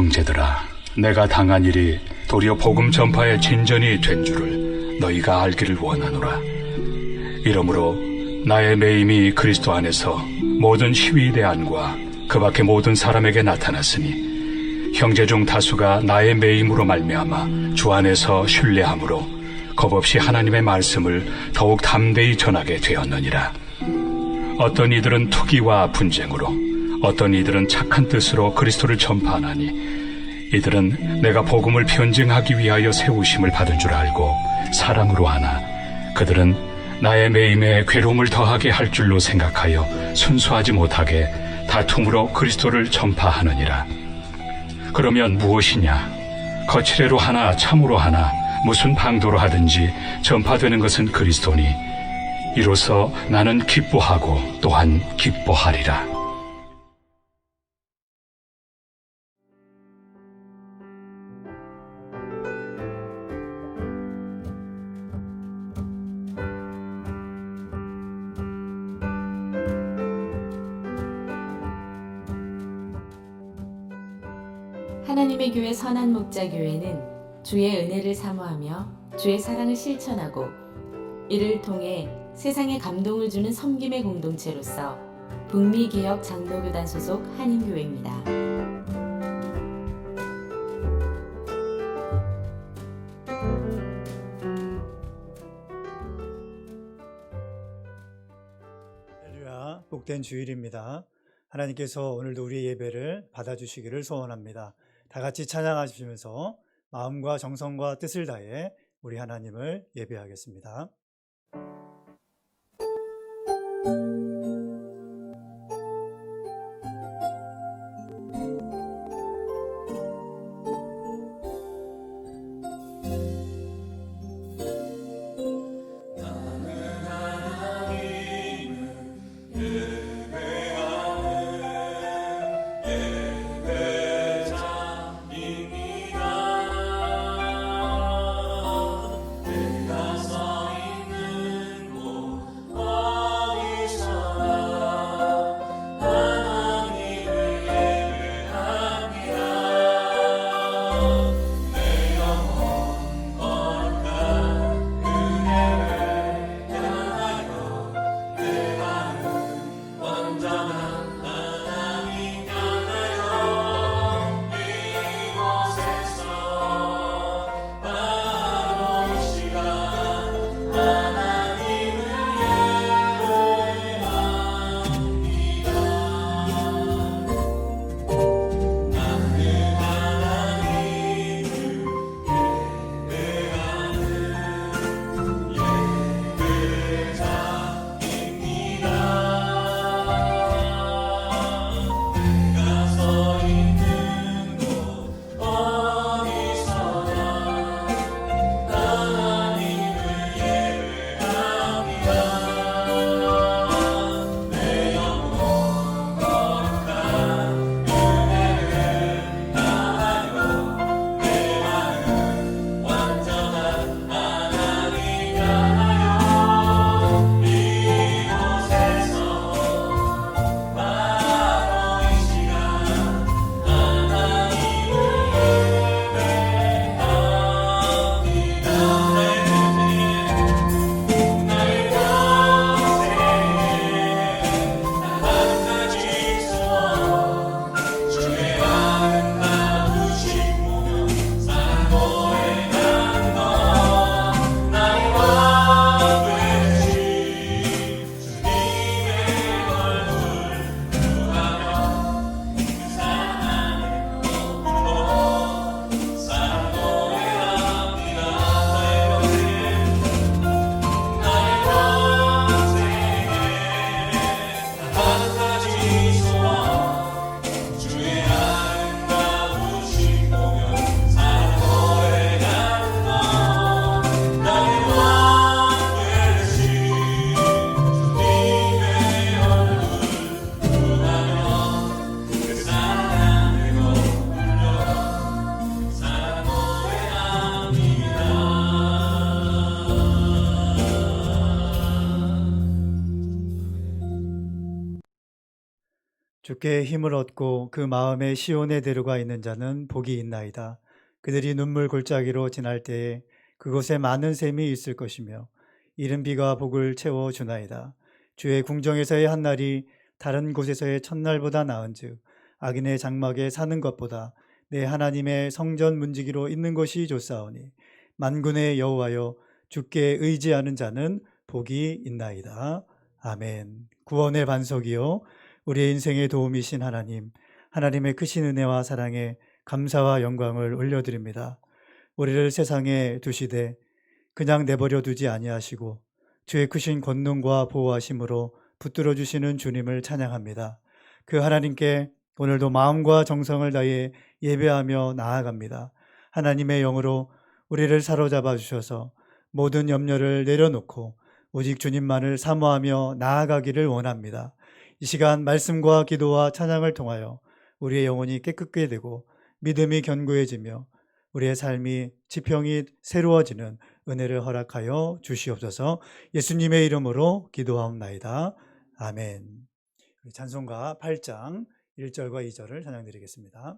형제들아, 내가 당한 일이 도리어 복음 전파의 진전이 된 줄을 너희가 알기를 원하노라. 이러므로 나의 매임이 그리스도 안에서 모든 희위대 안과 그 밖의 모든 사람에게 나타났으니 형제 중 다수가 나의 매임으로 말미암아 주 안에서 신뢰함으로 겁없이 하나님의 말씀을 더욱 담대히 전하게 되었느니라. 어떤 이들은 투기와 분쟁으로, 어떤 이들은 착한 뜻으로 그리스도를 전파하나니 이들은 내가 복음을 변증하기 위하여 세우심을 받은 줄 알고 사랑으로 하나 그들은 나의 매임에 괴로움을 더하게 할 줄로 생각하여 순수하지 못하게 다툼으로 그리스도를 전파하느니라. 그러면 무엇이냐? 거칠애로 하나 참으로 하나 무슨 방도로 하든지 전파되는 것은 그리스도니 이로써 나는 기뻐하고 또한 기뻐하리라. 하나님의 교회 선한 목자 교회는 주의 은혜를 사모하며 주의 사랑을 실천하고 이를 통해 세상에 감동을 주는 섬김의 공동체로서 북미개혁 장로교단 소속 한인교회입니다. 할렐루야, 복된 주일입니다. 하나님께서 오늘도 우리의 예배를 받아주시기를 소원합니다. 다 같이 찬양하시면서 마음과 정성과 뜻을 다해 우리 하나님을 예배하겠습니다. 주께 힘을 얻고 그 마음에 시온에 데려가 있는 자는 복이 있나이다. 그들이 눈물 골짜기로 지날 때에 그곳에 많은 샘이 있을 것이며 이른 비가 복을 채워 주나이다. 주의 궁정에서의 한날이 다른 곳에서의 첫날보다 나은즉 악인의 장막에 사는 것보다 내 하나님의 성전 문지기로 있는 것이 좋사오니 만군의 여호와여 주께 의지하는 자는 복이 있나이다. 아멘. 구원의 반석이요 우리의 인생의 도움이신 하나님, 하나님의 크신 은혜와 사랑에 감사와 영광을 올려드립니다. 우리를 세상에 두시되 그냥 내버려 두지 아니하시고 주의 크신 권능과 보호하심으로 붙들어 주시는 주님을 찬양합니다. 그 하나님께 오늘도 마음과 정성을 다해 예배하며 나아갑니다. 하나님의 영으로 우리를 사로잡아 주셔서 모든 염려를 내려놓고 오직 주님만을 사모하며 나아가기를 원합니다. 이 시간 말씀과 기도와 찬양을 통하여 우리의 영혼이 깨끗게 되고 믿음이 견고해지며 우리의 삶이 지평이 새로워지는 은혜를 허락하여 주시옵소서. 예수님의 이름으로 기도하옵나이다. 아멘. 찬송가 8장 1절과 2절을 찬양드리겠습니다.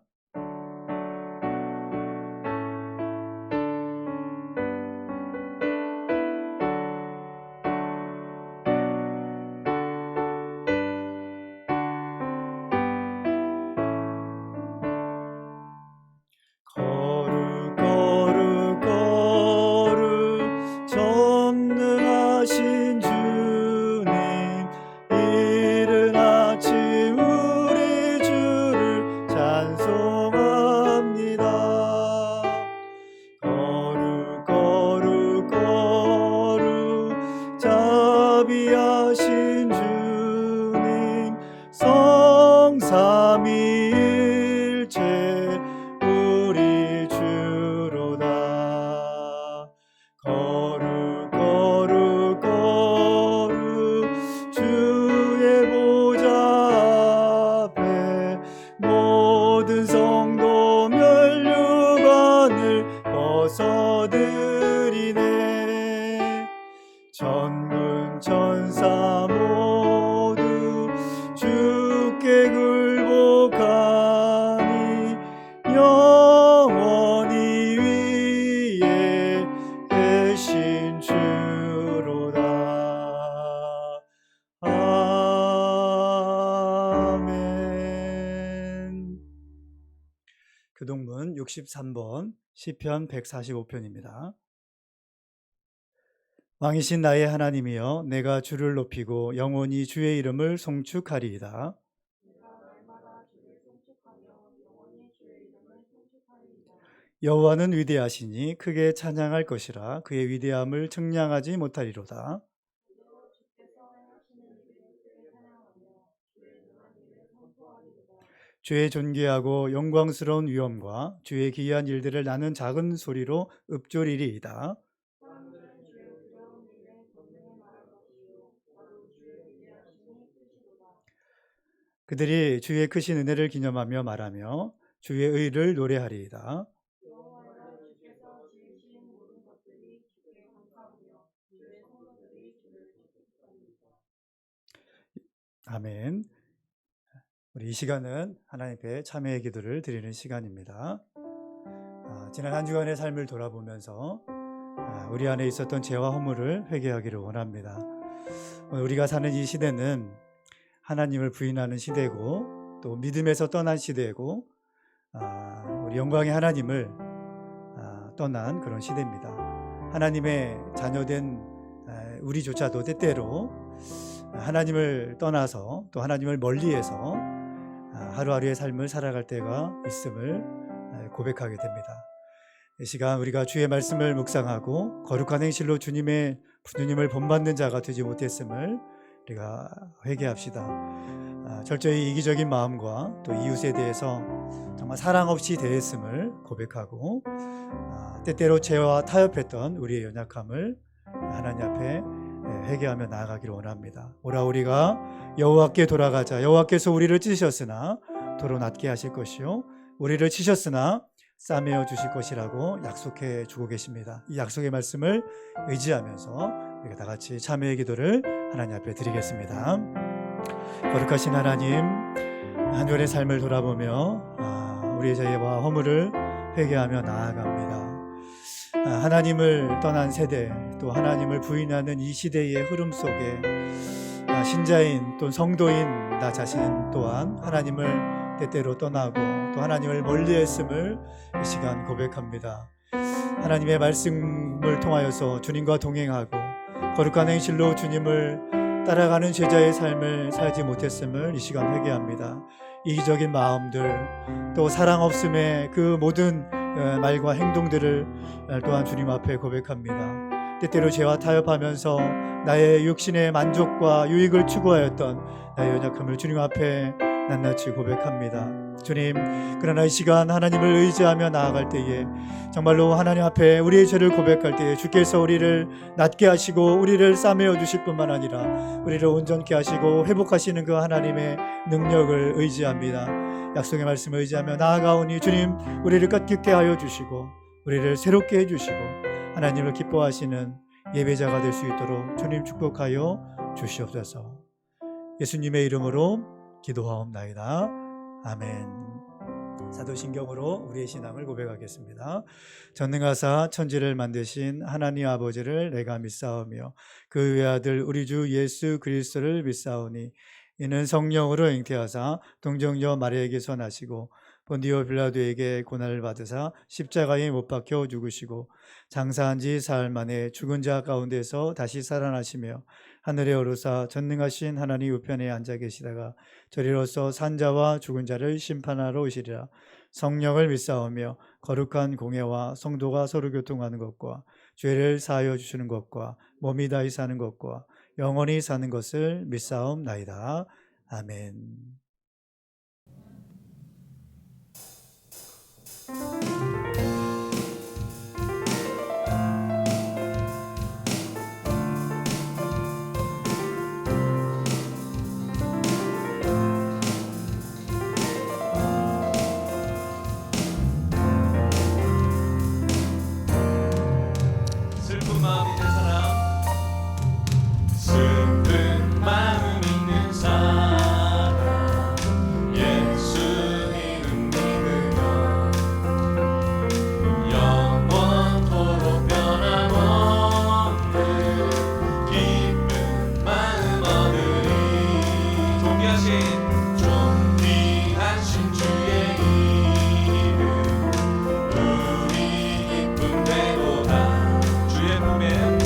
거룩 거룩 거룩 전능하신 주님 이른 아침 우리 주를 찬송합니다. 거룩 거룩 거룩 자비하신 주님 성삼위일체 우리 주로다. 거룩 거룩 거룩 주의 보좌 앞에 모든 성도 면류관을 벗어드리네. 천군 천사 모두 주께 굴복하니 영원히 위에 계신 주로다. 아멘. 교동문 63번 시편 145편입니다. 왕이신 나의 하나님이여 내가 주를 높이고 영원히 주의 이름을 송축하리이다. 여호와는 위대하시니 크게 찬양할 것이라 그의 위대함을 측량하지 못하리로다. 주의 존귀하고 영광스러운 위엄과 주의 기이한 일들을 나는 작은 소리로 읊조리리이다. 그들이 주의 크신 은혜를 기념하며 말하며 주의 의를 노래하리이다. 아멘. 우리 이 시간은 하나님께 참회의 기도를 드리는 시간입니다. 지난 한 주간의 삶을 돌아보면서 우리 안에 있었던 죄와 허물을 회개하기를 원합니다. 우리가 사는 이 시대는 하나님을 부인하는 시대고 또 믿음에서 떠난 시대고 우리 영광의 하나님을 떠난 그런 시대입니다. 하나님의 자녀된 우리조차도 때때로 하나님을 떠나서 또 하나님을 멀리해서 하루하루의 삶을 살아갈 때가 있음을 고백하게 됩니다. 이 시간 우리가 주의 말씀을 묵상하고 거룩한 행실로 주님을 본받는 자가 되지 못했음을 우리가 회개합시다. 철저히 이기적인 마음과 또 이웃에 대해서 정말 사랑 없이 대했음을 고백하고 때때로 죄와 타협했던 우리의 연약함을 하나님 앞에 회개하며 나아가기를 원합니다. 오라 우리가 여호와께 돌아가자. 여호와께서 우리를 찢으셨으나 도로 낫게 하실 것이요 우리를 치셨으나 싸매어 주실 것이라고 약속해 주고 계십니다. 이 약속의 말씀을 의지하면서 우리가 다 같이 참회의 기도를 하나님 앞에 드리겠습니다. 거룩하신 하나님, 한 주간의 삶을 돌아보며 우리의 죄와 허물을 회개하며 나아갑니다. 하나님을 떠난 세대, 또 하나님을 부인하는 이 시대의 흐름 속에 신자인 또 성도인 나 자신 또한 하나님을 때때로 떠나고 또 하나님을 멀리했음을 이 시간 고백합니다. 하나님의 말씀을 통하여서 주님과 동행하고 거룩한 행실로 주님을 따라가는 제자의 삶을 살지 못했음을 이 시간 회개합니다. 이기적인 마음들, 또 사랑 없음의 그 모든 말과 행동들을 또한 주님 앞에 고백합니다. 때때로 죄와 타협하면서 나의 육신의 만족과 유익을 추구하였던 나의 연약함을 주님 앞에 낱낱이 고백합니다. 주님, 그러나 이 시간 하나님을 의지하며 나아갈 때에 정말로 하나님 앞에 우리의 죄를 고백할 때에 주께서 우리를 낫게 하시고 우리를 싸매어 주실 뿐만 아니라 우리를 온전케 하시고 회복하시는 그 하나님의 능력을 의지합니다. 약속의 말씀을 의지하며 나아가오니 주님, 우리를 껏깃게 하여 주시고 우리를 새롭게 해주시고 하나님을 기뻐하시는 예배자가 될 수 있도록 주님 축복하여 주시옵소서. 예수님의 이름으로 기도하옵나이다. 아멘. 사도신경으로 우리의 신앙을 고백하겠습니다. 전능하사 천지를 만드신 하나님 아버지를 내가 믿사오며 그 외아들 우리 주 예수 그리스도를 믿사오니 이는 성령으로 잉태하사 동정녀 마리아에게서 나시고 본디오 빌라도에게 고난을 받으사 십자가에 못 박혀 죽으시고 장사한 지 사흘 만에 죽은 자 가운데서 다시 살아나시며 하늘에 오르사 전능하신 하나님 우편에 앉아 계시다가 저리로서 산자와 죽은 자를 심판하러 오시리라. 성령을 믿사오며 거룩한 공예와 성도가 서로 교통하는 것과 죄를 사하여 주시는 것과 몸이 다히 사는 것과 영원히 사는 것을 믿사옵나이다. 아멘. 슬픈 마음 있는 사람, 슬픈 마음 있는 사람, 예수 이름 믿으며 영원토록 변함없는 기쁜 마음 얻으리. 존귀하신 주의 이름 우리 기쁨 되도다. 주의 품에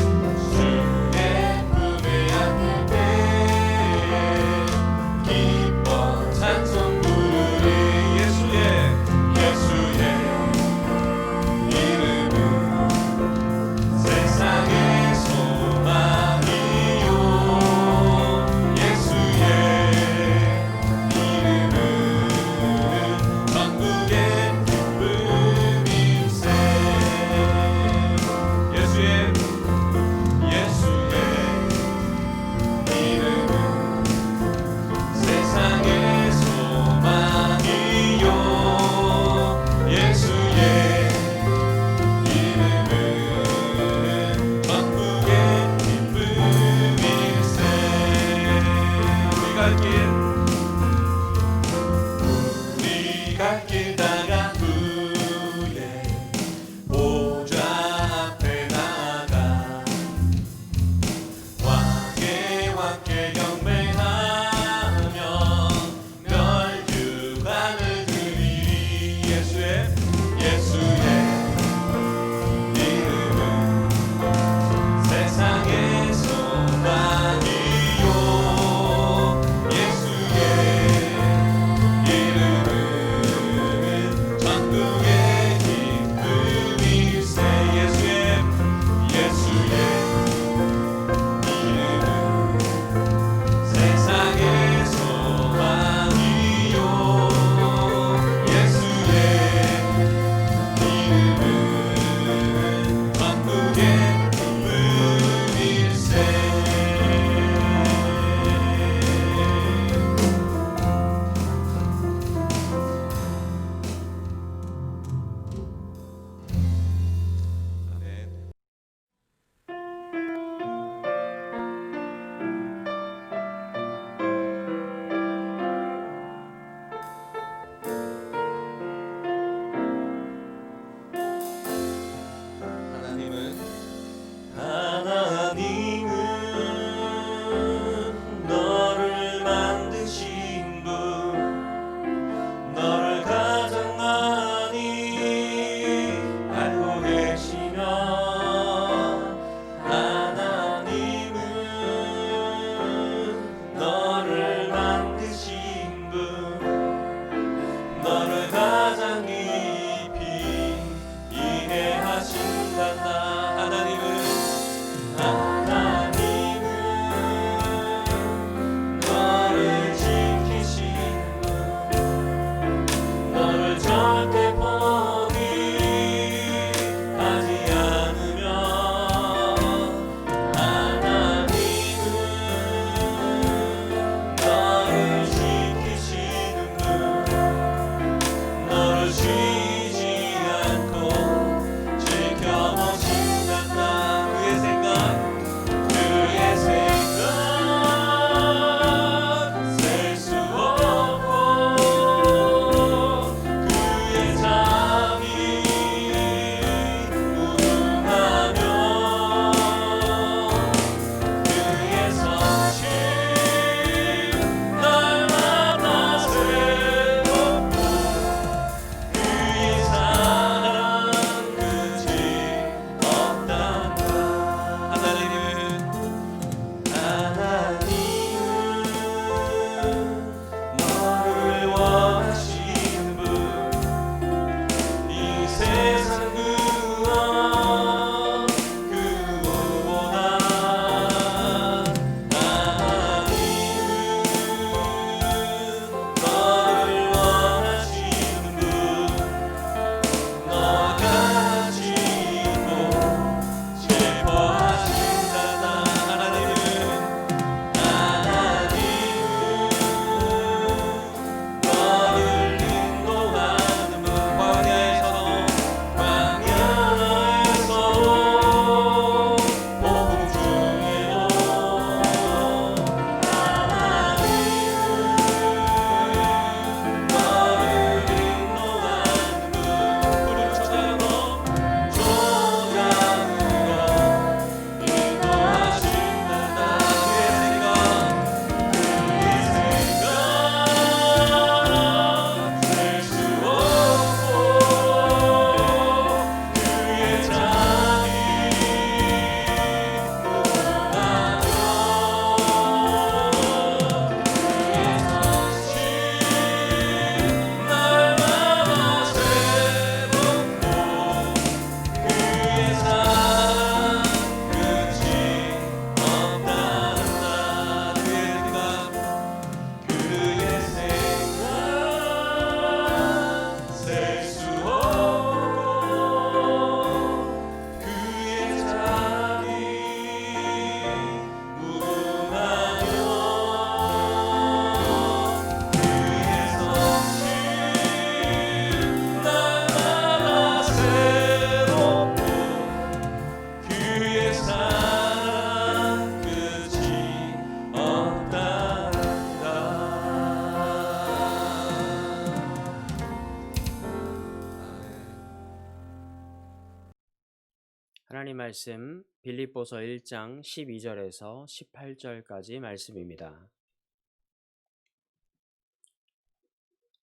말씀 빌립보서 1장 12절에서 18절까지 말씀입니다.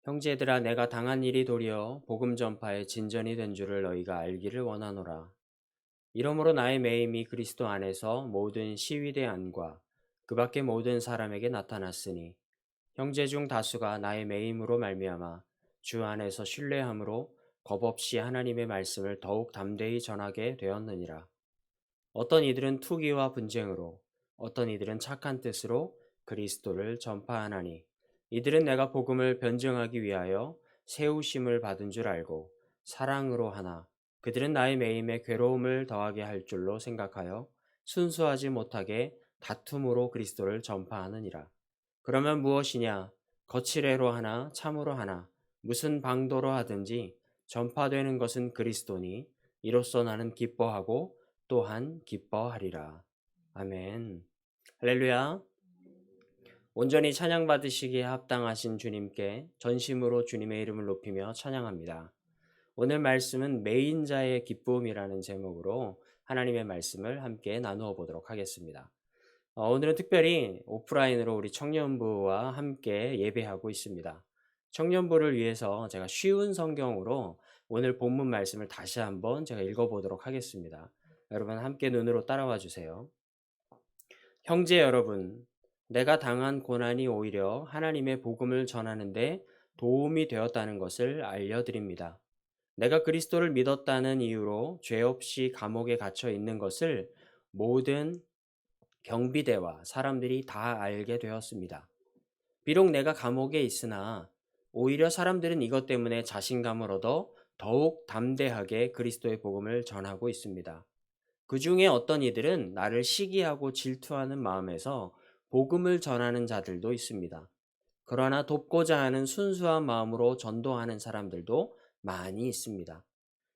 형제들아 내가 당한 일이 도리어 복음 전파의 진전이 된 줄을 너희가 알기를 원하노라. 이러므로 나의 매임이 그리스도 안에서 모든 시위대 안과 그 밖의 모든 사람에게 나타났으니 형제 중 다수가 나의 매임으로 말미암아 주 안에서 신뢰함으로 겁없이 하나님의 말씀을 더욱 담대히 전하게 되었느니라. 어떤 이들은 투기와 분쟁으로 어떤 이들은 착한 뜻으로 그리스도를 전파하나니 이들은 내가 복음을 변증하기 위하여 세우심을 받은 줄 알고 사랑으로 하나 그들은 나의 매임에 괴로움을 더하게 할 줄로 생각하여 순수하지 못하게 다툼으로 그리스도를 전파하느니라. 그러면 무엇이냐? 거칠애로 하나 참으로 하나 무슨 방도로 하든지 전파되는 것은 그리스도니 이로써 나는 기뻐하고 또한 기뻐하리라. 아멘. 할렐루야. 온전히 찬양받으시기에 합당하신 주님께 전심으로 주님의 이름을 높이며 찬양합니다. 오늘 말씀은 매인자의 기쁨이라는 제목으로 하나님의 말씀을 함께 나누어 보도록 하겠습니다. 오늘은 특별히 오프라인으로 우리 청년부와 함께 예배하고 있습니다. 청년부를 위해서 제가 쉬운 성경으로 오늘 본문 말씀을 다시 한번 제가 읽어보도록 하겠습니다. 여러분 함께 눈으로 따라와 주세요. 형제 여러분, 내가 당한 고난이 오히려 하나님의 복음을 전하는데 도움이 되었다는 것을 알려드립니다. 내가 그리스도를 믿었다는 이유로 죄 없이 감옥에 갇혀 있는 것을 모든 경비대와 사람들이 다 알게 되었습니다. 비록 내가 감옥에 있으나 오히려 사람들은 이것 때문에 자신감을 얻어 더욱 담대하게 그리스도의 복음을 전하고 있습니다. 그 중에 어떤 이들은 나를 시기하고 질투하는 마음에서 복음을 전하는 자들도 있습니다. 그러나 돕고자 하는 순수한 마음으로 전도하는 사람들도 많이 있습니다.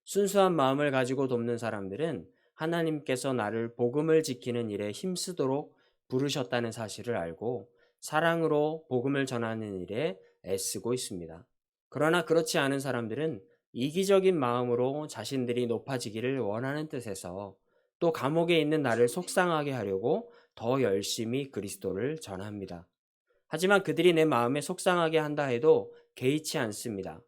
순수한 마음을 가지고 돕는 사람들은 하나님께서 나를 복음을 지키는 일에 힘쓰도록 부르셨다는 사실을 알고 사랑으로 복음을 전하는 일에 애쓰고 있습니다. 그러나 그렇지 않은 사람들은 이기적인 마음으로 자신들이 높아지기를 원하는 뜻에서 또 감옥에 있는 나를 속상하게 하려고 더 열심히 그리스도를 전합니다. 하지만 그들이 내 마음에 속상하게 한다 해도 개의치 않습니다.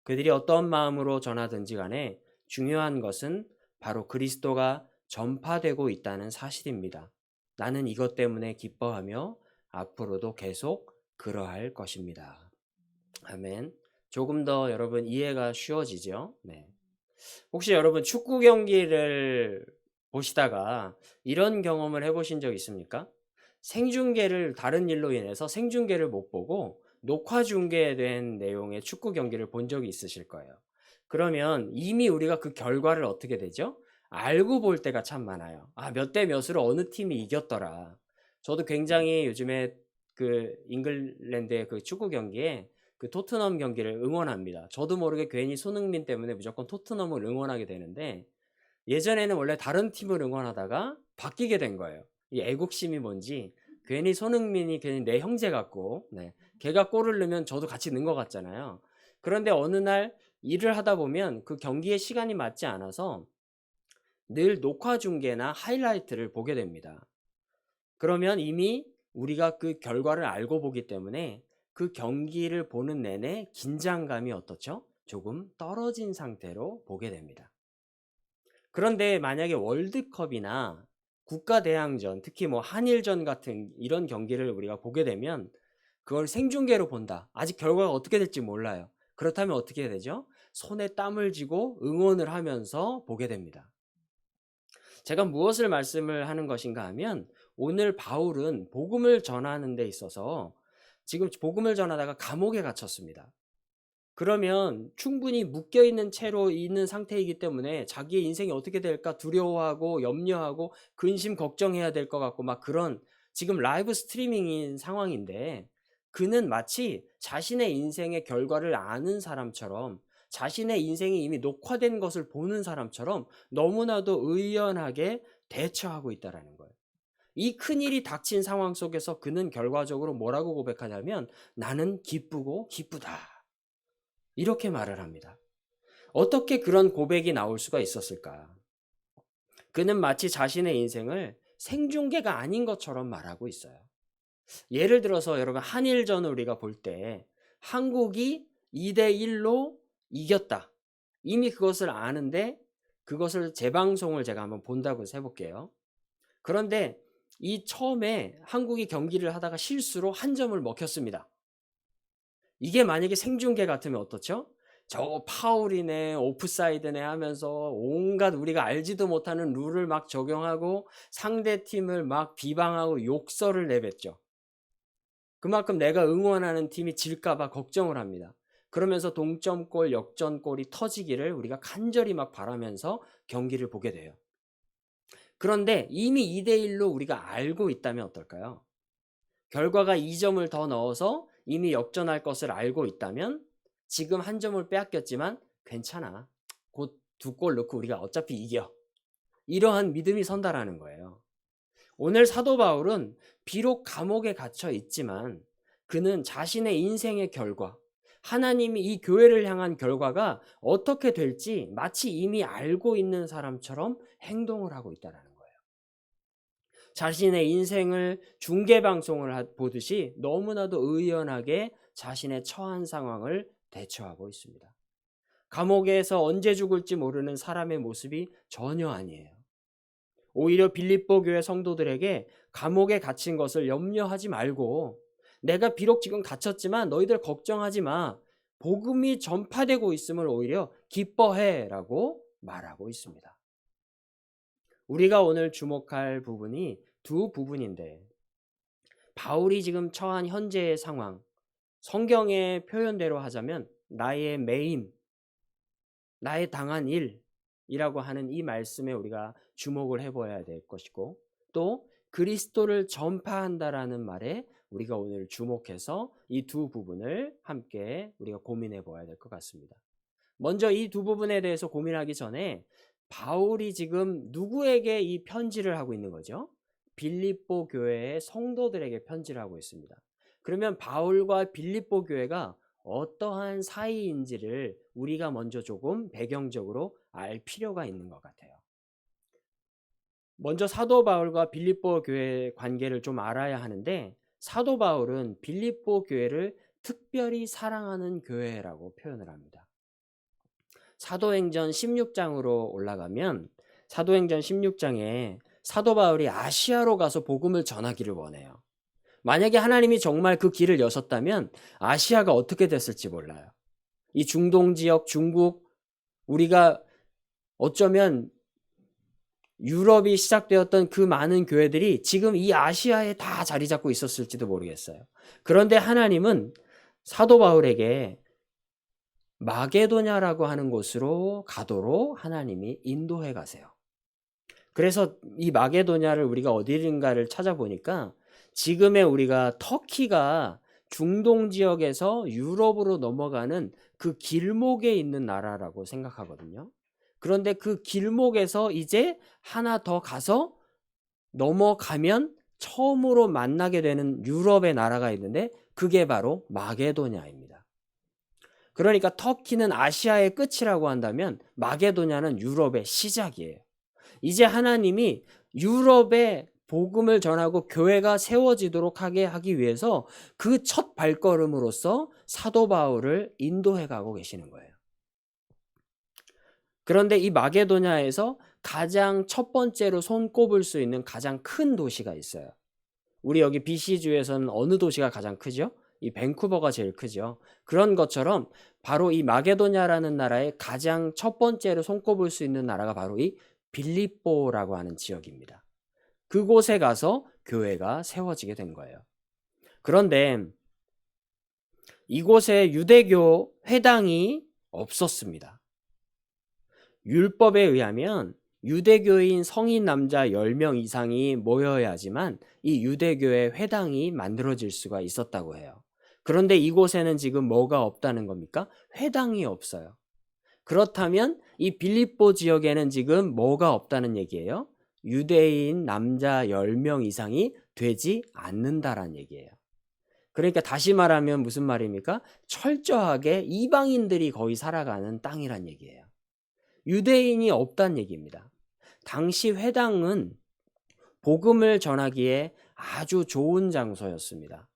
그들이 어떤 마음으로 전하든지 간에 중요한 것은 바로 그리스도가 전파되고 있다는 사실입니다. 나는 이것 때문에 기뻐하며 앞으로도 계속 그러할 것입니다. 아멘. 조금 더 여러분 이해가 쉬워지죠? 네. 혹시 여러분 축구 경기를 보시다가 이런 경험을 해보신 적 있습니까? 생중계를 다른 일로 인해서 생중계를 못 보고 녹화 중계된 내용의 축구 경기를 본 적이 있으실 거예요. 그러면 이미 우리가 그 결과를 어떻게 되죠? 알고 볼 때가 참 많아요. 몇 대 몇으로 어느 팀이 이겼더라. 저도 굉장히 요즘에 그 잉글랜드의 그 축구 경기에 그 토트넘 경기를 응원합니다. 저도 모르게 괜히 손흥민 때문에 무조건 토트넘을 응원하게 되는데 예전에는 원래 다른 팀을 응원하다가 바뀌게 된 거예요. 이 애국심이 뭔지 괜히 손흥민이 괜히 내 형제 같고 걔가 골을 넣으면 저도 같이 넣은 것 같잖아요. 그런데 어느 날 일을 하다 보면 그 경기의 시간이 맞지 않아서 늘 녹화 중계나 하이라이트를 보게 됩니다. 그러면 이미 우리가 그 결과를 알고 보기 때문에 그 경기를 보는 내내 긴장감이 어떻죠? 조금 떨어진 상태로 보게 됩니다. 그런데 만약에 월드컵이나 국가대항전, 특히 뭐 한일전 같은 이런 경기를 우리가 보게 되면 그걸 생중계로 본다. 아직 결과가 어떻게 될지 몰라요. 그렇다면 어떻게 해야 되죠? 손에 땀을 쥐고 응원을 하면서 보게 됩니다. 제가 무엇을 말씀을 하는 것인가 하면 오늘 바울은 복음을 전하는 데 있어서 지금 복음을 전하다가 감옥에 갇혔습니다. 그러면 충분히 묶여있는 채로 있는 상태이기 때문에 자기의 인생이 어떻게 될까 두려워하고 염려하고 근심 걱정해야 될 것 같고 막 그런 지금 라이브 스트리밍인 상황인데 그는 마치 자신의 인생의 결과를 아는 사람처럼 자신의 인생이 이미 녹화된 것을 보는 사람처럼 너무나도 의연하게 대처하고 있다는 거예요. 이 큰일이 닥친 상황 속에서 그는 결과적으로 뭐라고 고백하냐면 나는 기쁘고 기쁘다. 이렇게 말을 합니다. 어떻게 그런 고백이 나올 수가 있었을까? 그는 마치 자신의 인생을 생중계가 아닌 것처럼 말하고 있어요. 예를 들어서 여러분 한일전을 우리가 볼 때 한국이 2대1로 이겼다. 이미 그것을 아는데 그것을 재방송을 제가 한번 본다고 해서 해볼게요. 그런데 이 처음에 한국이 경기를 하다가 실수로 한 점을 먹혔습니다. 이게 만약에 생중계 같으면 어떻죠? 저거 파울이네, 오프사이드네 하면서 온갖 우리가 알지도 못하는 룰을 막 적용하고 상대팀을 막 비방하고 욕설을 내뱉죠. 그만큼 내가 응원하는 팀이 질까봐 걱정을 합니다. 그러면서 동점골, 역전골이 터지기를 우리가 간절히 막 바라면서 경기를 보게 돼요. 그런데 이미 2대1로 우리가 알고 있다면 어떨까요? 결과가 2점을 더 넣어서 이미 역전할 것을 알고 있다면 지금 한 점을 빼앗겼지만 괜찮아. 곧 2골 넣고 우리가 어차피 이겨. 이러한 믿음이 선다라는 거예요. 오늘 사도 바울은 비록 감옥에 갇혀 있지만 그는 자신의 인생의 결과, 하나님이 이 교회를 향한 결과가 어떻게 될지 마치 이미 알고 있는 사람처럼 행동을 하고 있다는 거예요. 자신의 인생을 중계방송을 보듯이 너무나도 의연하게 자신의 처한 상황을 대처하고 있습니다. 감옥에서 언제 죽을지 모르는 사람의 모습이 전혀 아니에요. 오히려 빌립보 교회 성도들에게 감옥에 갇힌 것을 염려하지 말고 내가 비록 지금 갇혔지만 너희들 걱정하지 마. 복음이 전파되고 있음을 오히려 기뻐해라고 말하고 있습니다. 우리가 오늘 주목할 부분이 두 부분인데 바울이 지금 처한 현재의 상황, 성경의 표현대로 하자면 나의 매임, 나의 당한 일이라고 하는 이 말씀에 우리가 주목을 해봐야 될 것이고 또 그리스도를 전파한다라는 말에 우리가 오늘 주목해서 이 두 부분을 함께 우리가 고민해 봐야 될 것 같습니다. 먼저 이 두 부분에 대해서 고민하기 전에 바울이 지금 누구에게 이 편지를 하고 있는 거죠? 빌립보 교회의 성도들에게 편지를 하고 있습니다. 그러면 바울과 빌립보 교회가 어떠한 사이인지를 우리가 먼저 조금 배경적으로 알 필요가 있는 것 같아요. 먼저 사도 바울과 빌립보 교회의 관계를 좀 알아야 하는데 사도 바울은 빌립보 교회를 특별히 사랑하는 교회라고 표현을 합니다. 사도행전 16장으로 올라가면 사도행전 16장에 사도 바울이 아시아로 가서 복음을 전하기를 원해요. 만약에 하나님이 정말 그 길을 여셨다면 아시아가 어떻게 됐을지 몰라요. 이 중동 지역, 중국, 우리가 어쩌면 유럽이 시작되었던 그 많은 교회들이 지금 이 아시아에 다 자리 잡고 있었을지도 모르겠어요. 그런데 하나님은 사도 바울에게 마게도냐라고 하는 곳으로 가도록 하나님이 인도해 가세요. 그래서 이 마게도냐를 우리가 어디인가를 찾아보니까 지금의 우리가 터키가 중동 지역에서 유럽으로 넘어가는 그 길목에 있는 나라라고 생각하거든요. 그런데 그 길목에서 이제 하나 더 가서 넘어가면 처음으로 만나게 되는 유럽의 나라가 있는데 그게 바로 마게도냐입니다. 그러니까 터키는 아시아의 끝이라고 한다면 마게도냐는 유럽의 시작이에요. 이제 하나님이 유럽에 복음을 전하고 교회가 세워지도록 하기 위해서 그 첫 발걸음으로서 사도 바울을 인도해 가고 계시는 거예요. 그런데 이 마게도냐에서 가장 첫 번째로 손꼽을 수 있는 가장 큰 도시가 있어요. 우리 여기 BC주에서는 어느 도시가 가장 크죠? 이 밴쿠버가 제일 크죠. 그런 것처럼 바로 이 마게도냐라는 나라의 가장 첫 번째로 손꼽을 수 있는 나라가 바로 이 빌립보라고 하는 지역입니다. 그곳에 가서 교회가 세워지게 된 거예요. 그런데 이곳에 유대교 회당이 없었습니다. 율법에 의하면 유대교인 성인 남자 10명 이상이 모여야지만 이 유대교의 회당이 만들어질 수가 있었다고 해요. 그런데 이곳에는 지금 뭐가 없다는 겁니까? 회당이 없어요. 그렇다면 이 빌립보 지역에는 지금 뭐가 없다는 얘기예요? 유대인 남자 10명 이상이 되지 않는다라는 얘기예요. 그러니까 다시 말하면 무슨 말입니까? 철저하게 이방인들이 거의 살아가는 땅이란 얘기예요. 유대인이 없다는 얘기입니다. 당시 회당은 복음을 전하기에 아주 좋은 장소였습니다.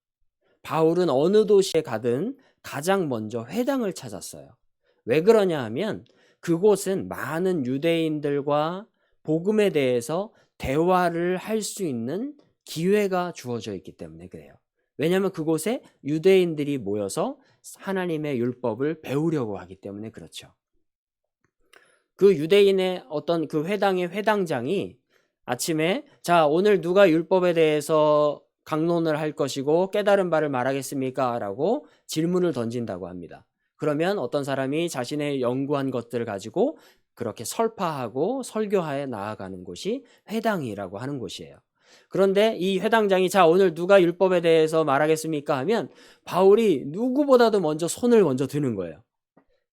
바울은 어느 도시에 가든 가장 먼저 회당을 찾았어요. 왜 그러냐 하면 그곳은 많은 유대인들과 복음에 대해서 대화를 할 수 있는 기회가 주어져 있기 때문에 그래요. 왜냐하면 그곳에 유대인들이 모여서 하나님의 율법을 배우려고 하기 때문에 그렇죠. 그 유대인의 어떤 그 회당의 회당장이 아침에 자, 오늘 누가 율법에 대해서 강론을 할 것이고 깨달은 바를 말하겠습니까? 라고 질문을 던진다고 합니다. 그러면 어떤 사람이 자신의 연구한 것들을 가지고 그렇게 설파하고 설교하에 나아가는 곳이 회당이라고 하는 곳이에요. 그런데 이 회당장이 자, 오늘 누가 율법에 대해서 말하겠습니까? 하면 바울이 누구보다도 먼저 손을 먼저 드는 거예요.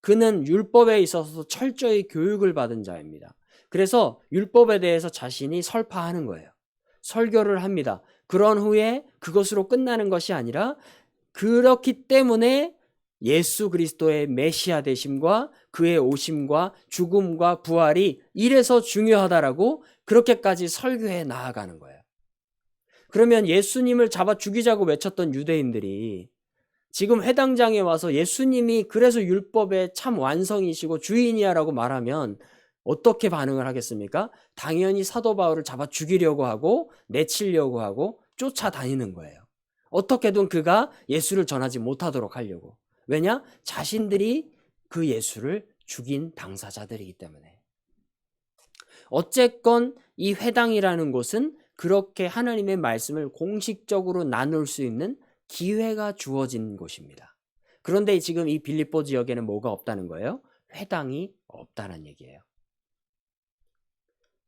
그는 율법에 있어서 철저히 교육을 받은 자입니다. 그래서 율법에 대해서 자신이 설파하는 거예요. 설교를 합니다. 그런 후에 그것으로 끝나는 것이 아니라 그렇기 때문에 예수 그리스도의 메시아 되심과 그의 오심과 죽음과 부활이 이래서 중요하다라고 그렇게까지 설교해 나아가는 거예요. 그러면 예수님을 잡아 죽이자고 외쳤던 유대인들이 지금 회당장에 와서 예수님이 그래서 율법의 참 완성이시고 주인이야라고 말하면 어떻게 반응을 하겠습니까? 당연히 사도 바울을 잡아 죽이려고 하고 내치려고 하고 쫓아다니는 거예요. 어떻게든 그가 예수를 전하지 못하도록 하려고. 왜냐? 자신들이 그 예수를 죽인 당사자들이기 때문에. 어쨌건 이 회당이라는 곳은 그렇게 하나님의 말씀을 공식적으로 나눌 수 있는 기회가 주어진 곳입니다. 그런데 지금 이 빌립보 지역에는 뭐가 없다는 거예요? 회당이 없다는 얘기예요.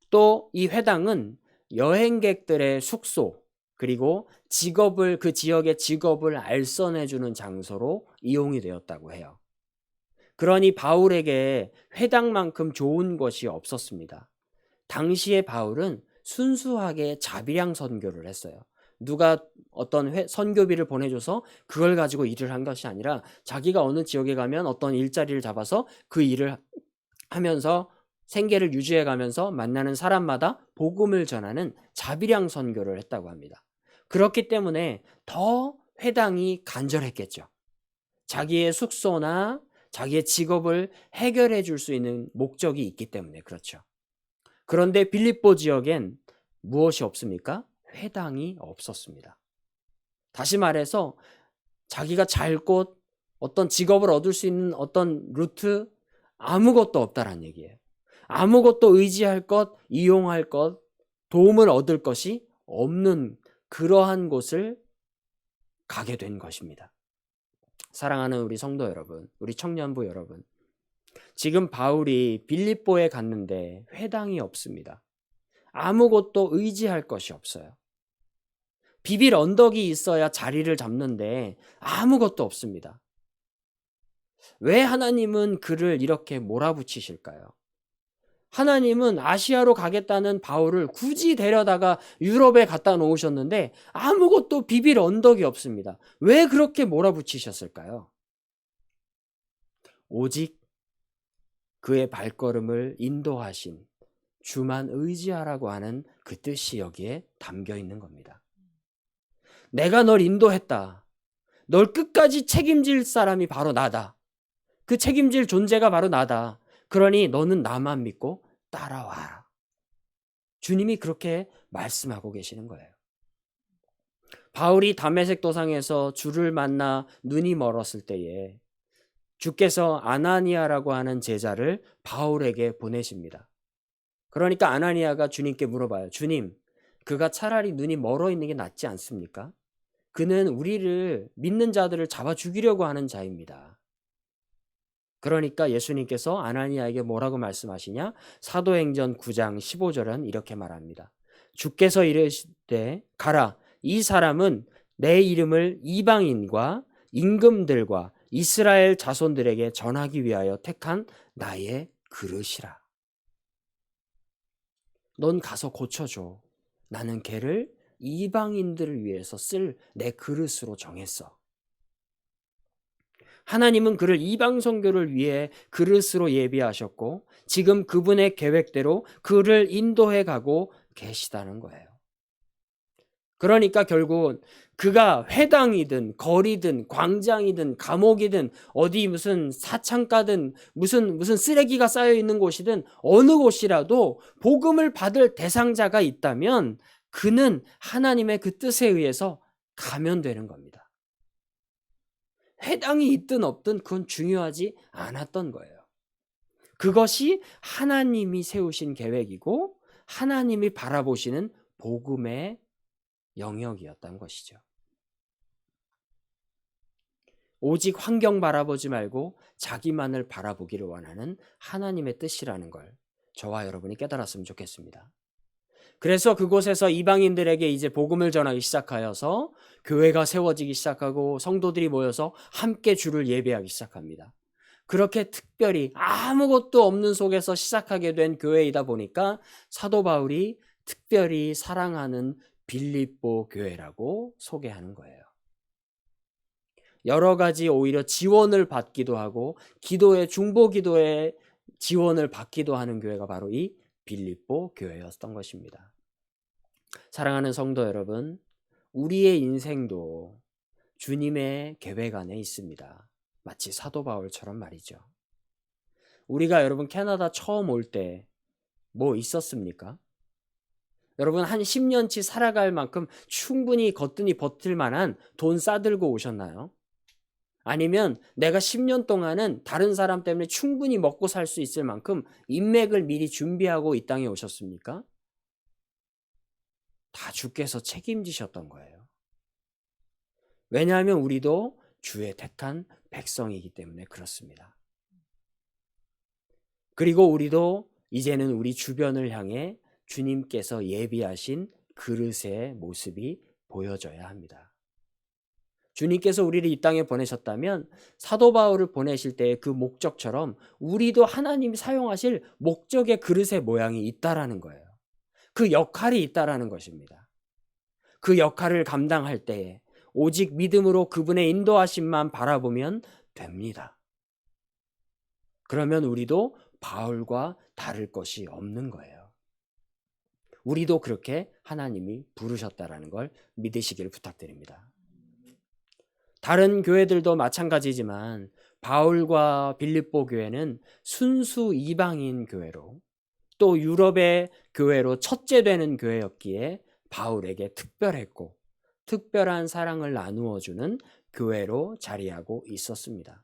또 이 회당은 여행객들의 숙소 그리고 직업을 그 지역의 직업을 알선해주는 장소로 이용이 되었다고 해요. 그러니 바울에게 회당만큼 좋은 것이 없었습니다. 당시에 바울은 순수하게 자비량 선교를 했어요. 누가 어떤 선교비를 보내줘서 그걸 가지고 일을 한 것이 아니라 자기가 어느 지역에 가면 어떤 일자리를 잡아서 그 일을 하면서 생계를 유지해 가면서 만나는 사람마다 복음을 전하는 자비량 선교를 했다고 합니다. 그렇기 때문에 더 회당이 간절했겠죠. 자기의 숙소나 자기의 직업을 해결해 줄 수 있는 목적이 있기 때문에 그렇죠. 그런데 빌립보 지역엔 무엇이 없습니까? 회당이 없었습니다. 다시 말해서 자기가 잘 곳, 어떤 직업을 얻을 수 있는 어떤 루트 아무것도 없다라는 얘기예요. 아무것도 의지할 것, 이용할 것, 도움을 얻을 것이 없는 그러한 곳을 가게 된 것입니다. 사랑하는 우리 성도 여러분, 우리 청년부 여러분, 지금 바울이 빌립보에 갔는데 회당이 없습니다. 아무것도 의지할 것이 없어요. 비빌 언덕이 있어야 자리를 잡는데 아무것도 없습니다. 왜 하나님은 그를 이렇게 몰아붙이실까요? 하나님은 아시아로 가겠다는 바울을 굳이 데려다가 유럽에 갖다 놓으셨는데 아무것도 비빌 언덕이 없습니다. 왜 그렇게 몰아붙이셨을까요? 오직 그의 발걸음을 인도하신 주만 의지하라고 하는 그 뜻이 여기에 담겨 있는 겁니다. 내가 널 인도했다. 널 끝까지 책임질 사람이 바로 나다. 그 책임질 존재가 바로 나다. 그러니 너는 나만 믿고 따라와라. 주님이 그렇게 말씀하고 계시는 거예요. 바울이 다메섹 도상에서 주를 만나 눈이 멀었을 때에 주께서 아나니아라고 하는 제자를 바울에게 보내십니다. 그러니까 아나니아가 주님께 물어봐요. 주님, 그가 차라리 눈이 멀어 있는 게 낫지 않습니까? 그는 우리를 믿는 자들을 잡아 죽이려고 하는 자입니다. 그러니까 예수님께서 아나니아에게 뭐라고 말씀하시냐? 사도행전 9장 15절은 이렇게 말합니다. 주께서 이르시되 가라, 이 사람은 내 이름을 이방인과 임금들과 이스라엘 자손들에게 전하기 위하여 택한 나의 그릇이라. 넌 가서 고쳐줘. 나는 걔를 이방인들을 위해서 쓸 내 그릇으로 정했어. 하나님은 그를 이방 선교를 위해 그릇으로 예비하셨고 지금 그분의 계획대로 그를 인도해 가고 계시다는 거예요. 그러니까 결국은 그가 회당이든 거리든 광장이든 감옥이든 어디 무슨 사창가든 무슨 쓰레기가 쌓여 있는 곳이든 어느 곳이라도 복음을 받을 대상자가 있다면 그는 하나님의 그 뜻에 의해서 가면 되는 겁니다. 회당이 있든 없든 그건 중요하지 않았던 거예요. 그것이 하나님이 세우신 계획이고 하나님이 바라보시는 복음의 영역이었던 것이죠. 오직 환경 바라보지 말고 자기만을 바라보기를 원하는 하나님의 뜻이라는 걸 저와 여러분이 깨달았으면 좋겠습니다. 그래서 그곳에서 이방인들에게 이제 복음을 전하기 시작하여서 교회가 세워지기 시작하고 성도들이 모여서 함께 주를 예배하기 시작합니다. 그렇게 특별히 아무것도 없는 속에서 시작하게 된 교회이다 보니까 사도 바울이 특별히 사랑하는 빌립보 교회라고 소개하는 거예요. 여러 가지 오히려 지원을 받기도 하고 중보 기도에 지원을 받기도 하는 교회가 바로 이 빌립보 교회였던 것입니다. 사랑하는 성도 여러분, 우리의 인생도 주님의 계획 안에 있습니다. 마치 사도 바울처럼 말이죠. 우리가 여러분 캐나다 처음 올 때 뭐 있었습니까? 여러분 한 10년치 살아갈 만큼 충분히 거뜬히 버틸 만한 돈 싸들고 오셨나요? 아니면 내가 10년 동안은 다른 사람 때문에 충분히 먹고 살 수 있을 만큼 인맥을 미리 준비하고 이 땅에 오셨습니까? 다 주께서 책임지셨던 거예요. 왜냐하면 우리도 주의 택한 백성이기 때문에 그렇습니다. 그리고 우리도 이제는 우리 주변을 향해 주님께서 예비하신 그릇의 모습이 보여져야 합니다. 주님께서 우리를 이 땅에 보내셨다면 사도 바울을 보내실 때의 그 목적처럼 우리도 하나님이 사용하실 목적의 그릇의 모양이 있다라는 거예요. 그 역할이 있다라는 것입니다. 그 역할을 감당할 때에 오직 믿음으로 그분의 인도하심만 바라보면 됩니다. 그러면 우리도 바울과 다를 것이 없는 거예요. 우리도 그렇게 하나님이 부르셨다라는 걸 믿으시기를 부탁드립니다. 다른 교회들도 마찬가지지만 바울과 빌립보 교회는 순수 이방인 교회로 또 유럽의 교회로 첫째 되는 교회였기에 바울에게 특별했고 특별한 사랑을 나누어주는 교회로 자리하고 있었습니다.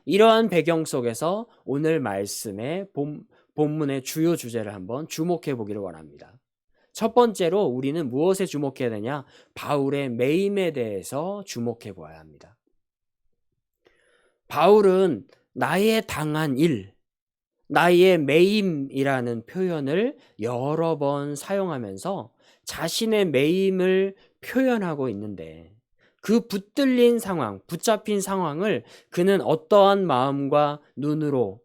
이러한 배경 속에서 오늘 말씀의 본문의 주요 주제를 한번 주목해 보기를 원합니다. 첫 번째로 우리는 무엇에 주목해야 되냐? 바울의 매임에 대해서 주목해 보아야 합니다. 바울은 나의 당한 일, 나의 매임이라는 표현을 여러 번 사용하면서 자신의 매임을 표현하고 있는데 그 붙들린 상황, 붙잡힌 상황을 그는 어떠한 마음과 눈으로,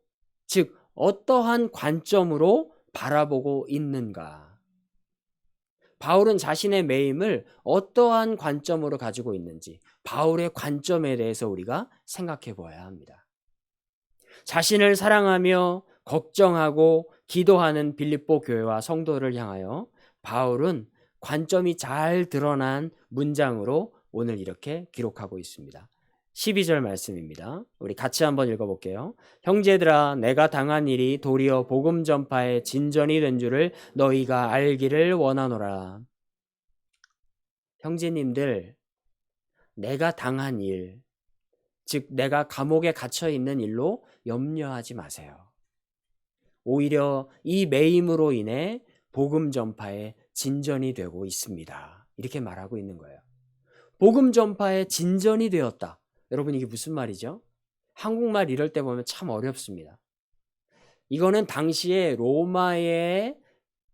즉 어떠한 관점으로 바라보고 있는가? 바울은 자신의 매임을 어떠한 관점으로 가지고 있는지 바울의 관점에 대해서 우리가 생각해 보아야 합니다. 자신을 사랑하며 걱정하고 기도하는 빌립보 교회와 성도를 향하여 바울은 관점이 잘 드러난 문장으로 오늘 이렇게 기록하고 있습니다. 12절 말씀입니다. 우리 같이 한번 읽어볼게요. 형제들아, 내가 당한 일이 도리어 복음 전파의 진전이 된 줄을 너희가 알기를 원하노라. 형제님들, 내가 당한 일, 즉 내가 감옥에 갇혀 있는 일로 염려하지 마세요. 오히려 이 매임으로 인해 복음 전파의 진전이 되고 있습니다. 이렇게 말하고 있는 거예요. 복음 전파의 진전이 되었다. 여러분 이게 무슨 말이죠? 한국말 이럴 때 보면 참 어렵습니다. 이거는 당시에 로마의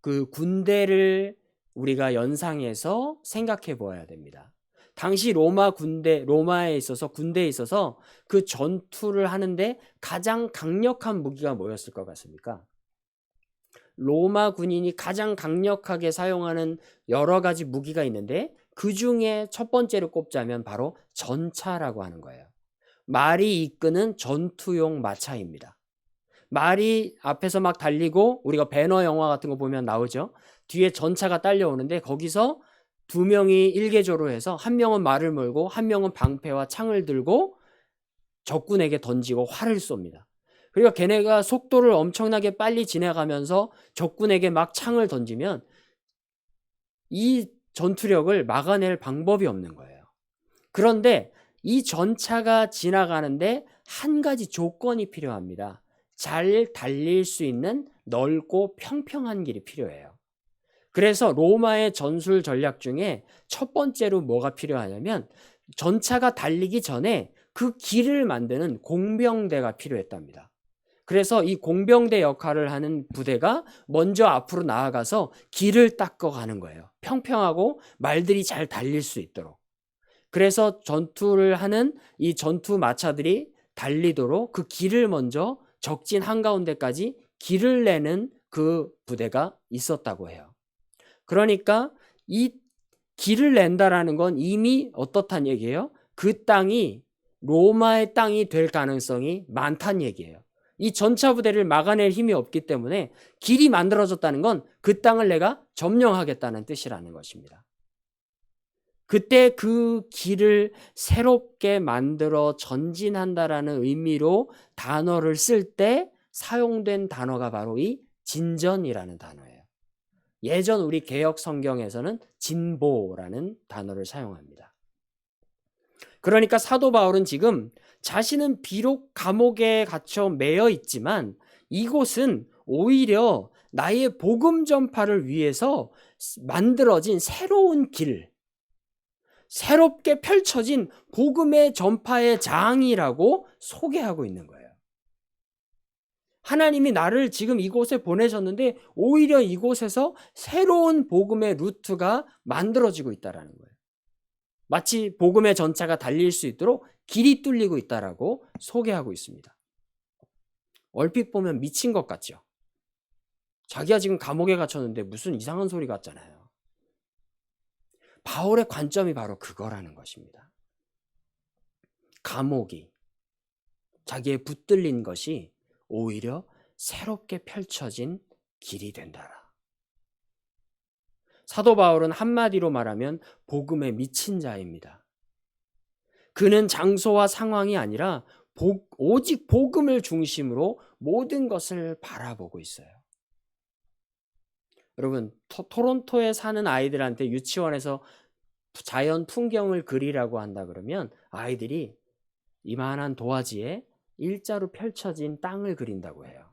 그 군대를 우리가 연상해서 생각해 보아야 됩니다. 당시 로마에 있어서 군대에 있어서 그 전투를 하는데 가장 강력한 무기가 뭐였을 것 같습니까? 로마 군인이 가장 강력하게 사용하는 여러 가지 무기가 있는데 그 중에 첫 번째로 꼽자면 바로 전차라고 하는 거예요. 말이 이끄는 전투용 마차입니다. 말이 앞에서 막 달리고 우리가 배너 영화 같은 거 보면 나오죠. 뒤에 전차가 딸려오는데 거기서 두 명이 일개조로 해서 한 명은 말을 몰고 한 명은 방패와 창을 들고 적군에게 던지고 활을 쏩니다. 그러니까 걔네가 속도를 엄청나게 빨리 지나가면서 적군에게 막 창을 던지면 이 전투력을 막아낼 방법이 없는 거예요. 그런데 이 전차가 지나가는데 한 가지 조건이 필요합니다. 잘 달릴 수 있는 넓고 평평한 길이 필요해요. 그래서 로마의 전술 전략 중에 첫 번째로 뭐가 필요하냐면 전차가 달리기 전에 그 길을 만드는 공병대가 필요했답니다. 그래서 이 공병대 역할을 하는 부대가 먼저 앞으로 나아가서 길을 닦아가는 거예요. 평평하고 말들이 잘 달릴 수 있도록. 그래서 전투를 하는 이 전투 마차들이 달리도록 그 길을 먼저 적진 한가운데까지 길을 내는 그 부대가 있었다고 해요. 그러니까 이 길을 낸다라는 건 이미 어떻단 얘기예요? 그 땅이 로마의 땅이 될 가능성이 많다는 얘기예요. 이 전차 부대를 막아낼 힘이 없기 때문에 길이 만들어졌다는 건 그 땅을 내가 점령하겠다는 뜻이라는 것입니다. 그때 그 길을 새롭게 만들어 전진한다라는 의미로 단어를 쓸 때 사용된 단어가 바로 이 진전이라는 단어예요. 예전 우리 개역 성경에서는 진보라는 단어를 사용합니다. 그러니까 사도 바울은 지금 자신은 비록 감옥에 갇혀 매여 있지만 이곳은 오히려 나의 복음 전파를 위해서 만들어진 새로운 길, 새롭게 펼쳐진 복음의 전파의 장이라고 소개하고 있는 거예요. 하나님이 나를 지금 이곳에 보내셨는데 오히려 이곳에서 새로운 복음의 루트가 만들어지고 있다는 거예요. 마치 복음의 전차가 달릴 수 있도록 길이 뚫리고 있다라고 소개하고 있습니다. 얼핏 보면 미친 것 같죠? 자기가 지금 감옥에 갇혔는데 무슨 이상한 소리 같잖아요. 바울의 관점이 바로 그거라는 것입니다. 감옥이 자기의 붙들린 것이 오히려 새롭게 펼쳐진 길이 된다라. 사도 바울은 한마디로 말하면 복음에 미친 자입니다. 그는 장소와 상황이 아니라 오직 복음을 중심으로 모든 것을 바라보고 있어요. 여러분, 토론토에 사는 아이들한테 유치원에서 자연 풍경을 그리라고 한다 그러면 아이들이 이만한 도화지에 일자로 펼쳐진 땅을 그린다고 해요.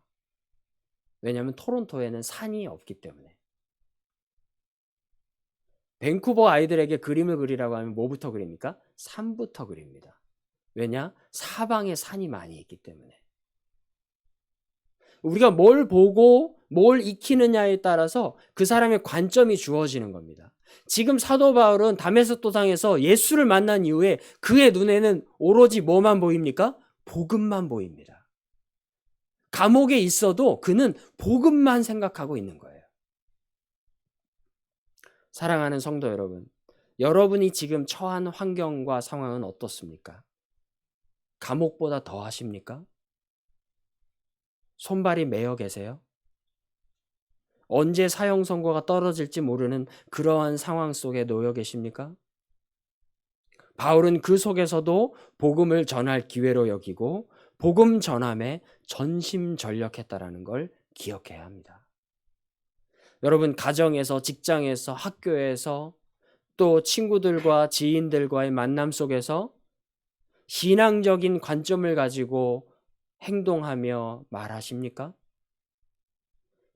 왜냐하면 토론토에는 산이 없기 때문에. 밴쿠버 아이들에게 그림을 그리라고 하면 뭐부터 그립니까? 산부터 그립니다. 왜냐? 사방에 산이 많이 있기 때문에. 우리가 뭘 보고 뭘 익히느냐에 따라서 그 사람의 관점이 주어지는 겁니다. 지금 사도 바울은 다메섹 도상에서 예수를 만난 이후에 그의 눈에는 오로지 뭐만 보입니까? 복음만 보입니다. 감옥에 있어도 그는 복음만 생각하고 있는 거예요. 사랑하는 성도 여러분, 여러분이 지금 처한 환경과 상황은 어떻습니까? 감옥보다 더 하십니까? 손발이 매여 계세요? 언제 사형 선고가 떨어질지 모르는 그러한 상황 속에 놓여 계십니까? 바울은 그 속에서도 복음을 전할 기회로 여기고 복음 전함에 전심전력했다라는 걸 기억해야 합니다. 여러분, 가정에서, 직장에서, 학교에서 또 친구들과 지인들과의 만남 속에서 신앙적인 관점을 가지고 행동하며 말하십니까?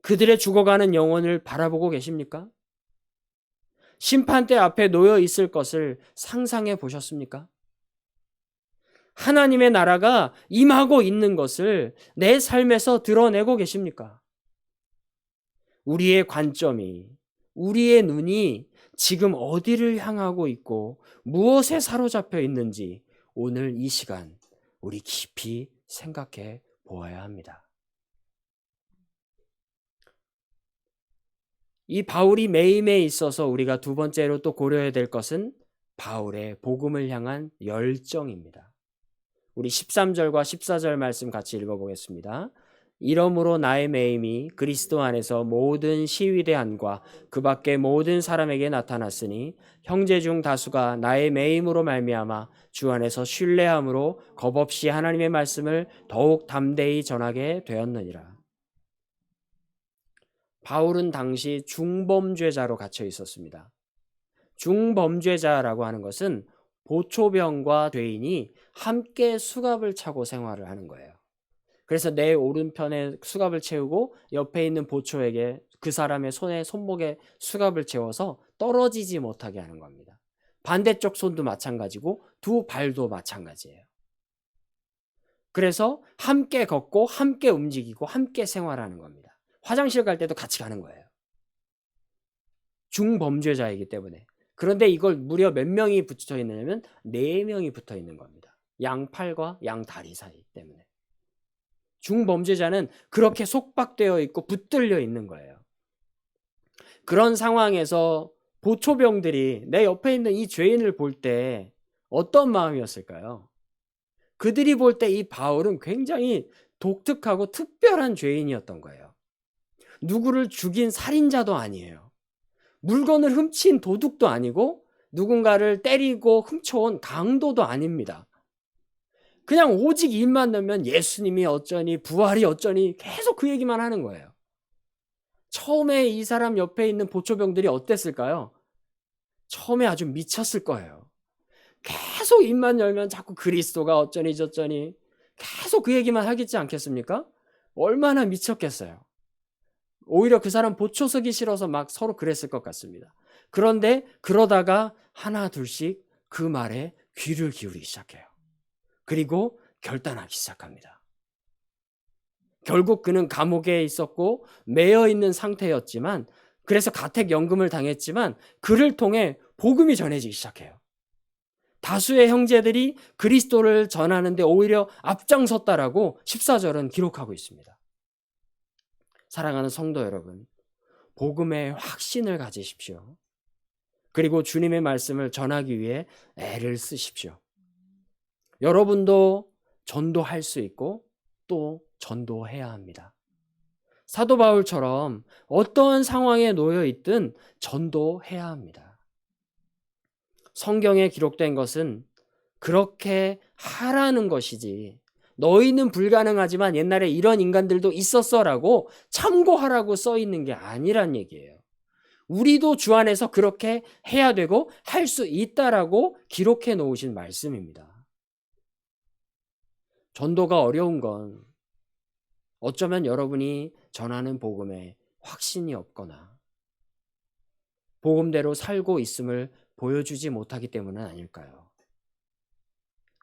그들의 죽어가는 영혼을 바라보고 계십니까? 심판대 앞에 놓여 있을 것을 상상해 보셨습니까? 하나님의 나라가 임하고 있는 것을 내 삶에서 드러내고 계십니까? 우리의 관점이, 우리의 눈이 지금 어디를 향하고 있고 무엇에 사로잡혀 있는지 오늘 이 시간 우리 깊이 생각해 보아야 합니다. 이 바울이 매임에 있어서 우리가 두 번째로 또 고려해야 될 것은 바울의 복음을 향한 열정입니다. 우리 13절과 14절 말씀 같이 읽어보겠습니다. 이러므로 나의 매임이 그리스도 안에서 모든 시위대한과 그 밖의 모든 사람에게 나타났으니 형제 중 다수가 나의 매임으로 말미암아 주 안에서 신뢰함으로 겁없이 하나님의 말씀을 더욱 담대히 전하게 되었느니라. 바울은 당시 중범죄자로 갇혀 있었습니다. 중범죄자라고 하는 것은 보초병과 죄인이 함께 수갑을 차고 생활을 하는 거예요. 그래서 내 오른편에 수갑을 채우고 옆에 있는 보초에게 그 사람의 손목에 수갑을 채워서 떨어지지 못하게 하는 겁니다. 반대쪽 손도 마찬가지고 두 발도 마찬가지예요. 그래서 함께 걷고 함께 움직이고 함께 생활하는 겁니다. 화장실 갈 때도 같이 가는 거예요. 중범죄자이기 때문에. 그런데 이걸 무려 몇 명이 붙어 있느냐면 4명이 붙어 있는 겁니다. 양팔과 양다리 사이 때문에. 중범죄자는 그렇게 속박되어 있고 붙들려 있는 거예요. 그런 상황에서 보초병들이 내 옆에 있는 이 죄인을 볼 때 어떤 마음이었을까요? 그들이 볼 때 이 바울은 굉장히 독특하고 특별한 죄인이었던 거예요. 누구를 죽인 살인자도 아니에요. 물건을 훔친 도둑도 아니고 누군가를 때리고 훔쳐온 강도도 아닙니다. 그냥 오직 입만 넣으면 예수님이 어쩌니 부활이 어쩌니 계속 그 얘기만 하는 거예요. 처음에 이 사람 옆에 있는 보초병들이 어땠을까요? 처음에 아주 미쳤을 거예요. 계속 입만 열면 자꾸 그리스도가 어쩌니 저쩌니 계속 그 얘기만 하겠지 않겠습니까? 얼마나 미쳤겠어요. 오히려 그 사람 보초 서기 싫어서 막 서로 그랬을 것 같습니다. 그런데 그러다가 하나 둘씩 그 말에 귀를 기울이기 시작해요. 그리고 결단하기 시작합니다. 결국 그는 감옥에 있었고 매여 있는 상태였지만, 그래서 가택연금을 당했지만 그를 통해 복음이 전해지기 시작해요. 다수의 형제들이 그리스도를 전하는데 오히려 앞장섰다라고 14절은 기록하고 있습니다. 사랑하는 성도 여러분, 복음의 확신을 가지십시오. 그리고 주님의 말씀을 전하기 위해 애를 쓰십시오. 여러분도 전도할 수 있고 또 전도해야 합니다. 사도 바울처럼 어떠한 상황에 놓여 있든 전도해야 합니다. 성경에 기록된 것은 그렇게 하라는 것이지, 너희는 불가능하지만 옛날에 이런 인간들도 있었어라고 참고하라고 써 있는 게 아니란 얘기예요. 우리도 주 안에서 그렇게 해야 되고 할 수 있다라고 기록해 놓으신 말씀입니다. 전도가 어려운 건 어쩌면 여러분이 전하는 복음에 확신이 없거나 복음대로 살고 있음을 보여주지 못하기 때문은 아닐까요?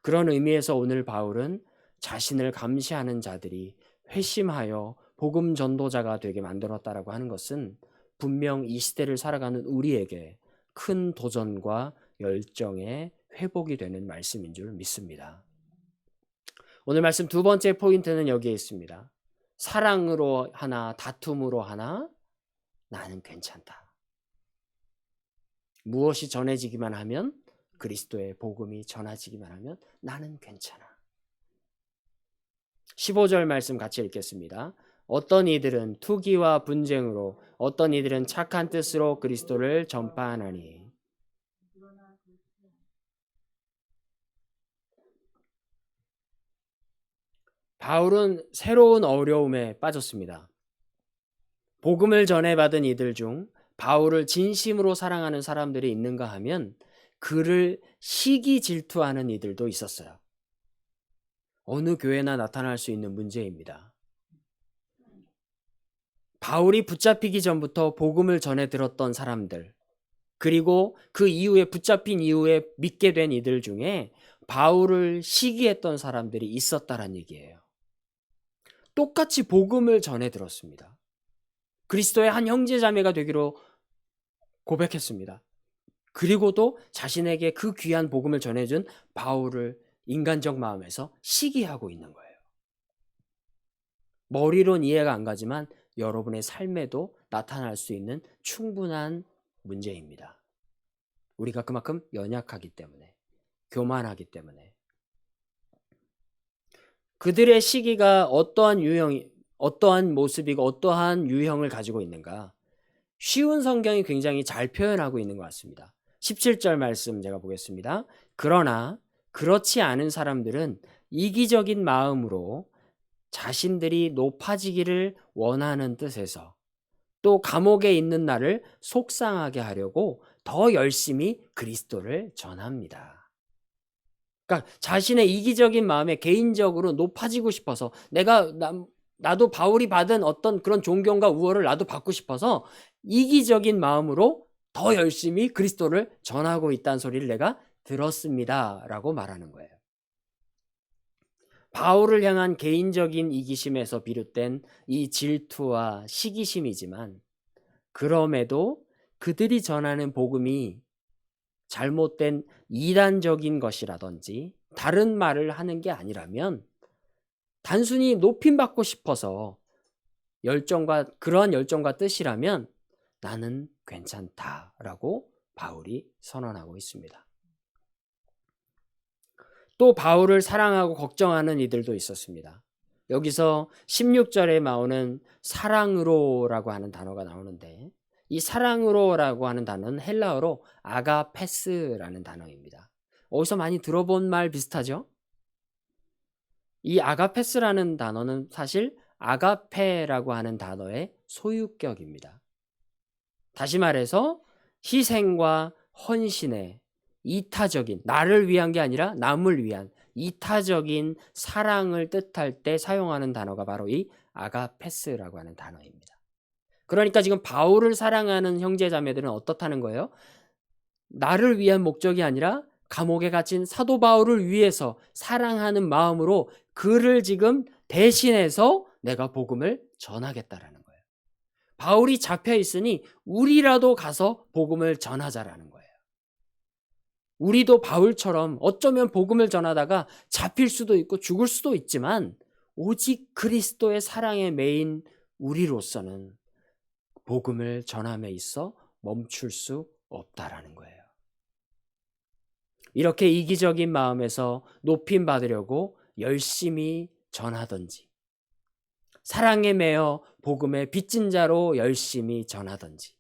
그런 의미에서 오늘 바울은 자신을 감시하는 자들이 회심하여 복음 전도자가 되게 만들었다라고 하는 것은 분명 이 시대를 살아가는 우리에게 큰 도전과 열정의 회복이 되는 말씀인 줄 믿습니다. 오늘 말씀 두 번째 포인트는 여기에 있습니다. 사랑으로 하나 다툼으로 하나 나는 괜찮다. 무엇이 전해지기만 하면, 그리스도의 복음이 전해지기만 하면 나는 괜찮아. 15절 말씀 같이 읽겠습니다. 어떤 이들은 투기와 분쟁으로, 어떤 이들은 착한 뜻으로 그리스도를 전파하나니. 바울은 새로운 어려움에 빠졌습니다. 복음을 전해받은 이들 중 바울을 진심으로 사랑하는 사람들이 있는가 하면 그를 시기 질투하는 이들도 있었어요. 어느 교회나 나타날 수 있는 문제입니다. 바울이 붙잡히기 전부터 복음을 전해 들었던 사람들, 그리고 그 이후에 붙잡힌 이후에 믿게 된 이들 중에 바울을 시기했던 사람들이 있었다란 얘기예요. 똑같이 복음을 전해 들었습니다. 그리스도의 한 형제자매가 되기로 고백했습니다. 그리고도 자신에게 그 귀한 복음을 전해준 바울을 인간적 마음에서 시기하고 있는 거예요. 머리로는 이해가 안 가지만 여러분의 삶에도 나타날 수 있는 충분한 문제입니다. 우리가 그만큼 연약하기 때문에, 교만하기 때문에. 그들의 시기가 어떠한 모습이고 어떠한 유형을 가지고 있는가? 쉬운 성경이 굉장히 잘 표현하고 있는 것 같습니다. 17절 말씀 제가 보겠습니다. 그러나 그렇지 않은 사람들은 이기적인 마음으로 자신들이 높아지기를 원하는 뜻에서 또 감옥에 있는 나를 속상하게 하려고 더 열심히 그리스도를 전합니다. 그러니까 자신의 이기적인 마음에 개인적으로 높아지고 싶어서 나도 바울이 받은 어떤 그런 존경과 우월을 나도 받고 싶어서 이기적인 마음으로 더 열심히 그리스도를 전하고 있다는 소리를 내가 들었습니다 라고 말하는 거예요. 바울을 향한 개인적인 이기심에서 비롯된 이 질투와 시기심이지만 그럼에도 그들이 전하는 복음이 잘못된 이단적인 것이라든지 다른 말을 하는 게 아니라면 단순히 높임받고 싶어서 그러한 열정과 뜻이라면 나는 괜찮다라고 바울이 선언하고 있습니다. 또 바울을 사랑하고 걱정하는 이들도 있었습니다. 여기서 16절에 나오는 사랑으로라고 하는 단어가 나오는데 이 사랑으로라고 하는 단어는 헬라어로 아가페스라는 단어입니다. 어디서 많이 들어본 말 비슷하죠? 이 아가페스라는 단어는 사실 아가페라고 하는 단어의 소유격입니다. 다시 말해서 희생과 헌신의 이타적인, 나를 위한 게 아니라 남을 위한 이타적인 사랑을 뜻할 때 사용하는 단어가 바로 이 아가페스라고 하는 단어입니다. 그러니까 지금 바울을 사랑하는 형제자매들은 어떻다는 거예요? 나를 위한 목적이 아니라 감옥에 갇힌 사도 바울을 위해서 사랑하는 마음으로 그를 지금 대신해서 내가 복음을 전하겠다라는 거예요. 바울이 잡혀 있으니 우리라도 가서 복음을 전하자라는 거예요. 우리도 바울처럼 어쩌면 복음을 전하다가 잡힐 수도 있고 죽을 수도 있지만 오직 그리스도의 사랑에 매인 우리로서는 복음을 전함에 있어 멈출 수 없다라는 거예요. 이렇게 이기적인 마음에서 높임 받으려고 열심히 전하든지 사랑에 매여 복음의 빚진 자로 열심히 전하든지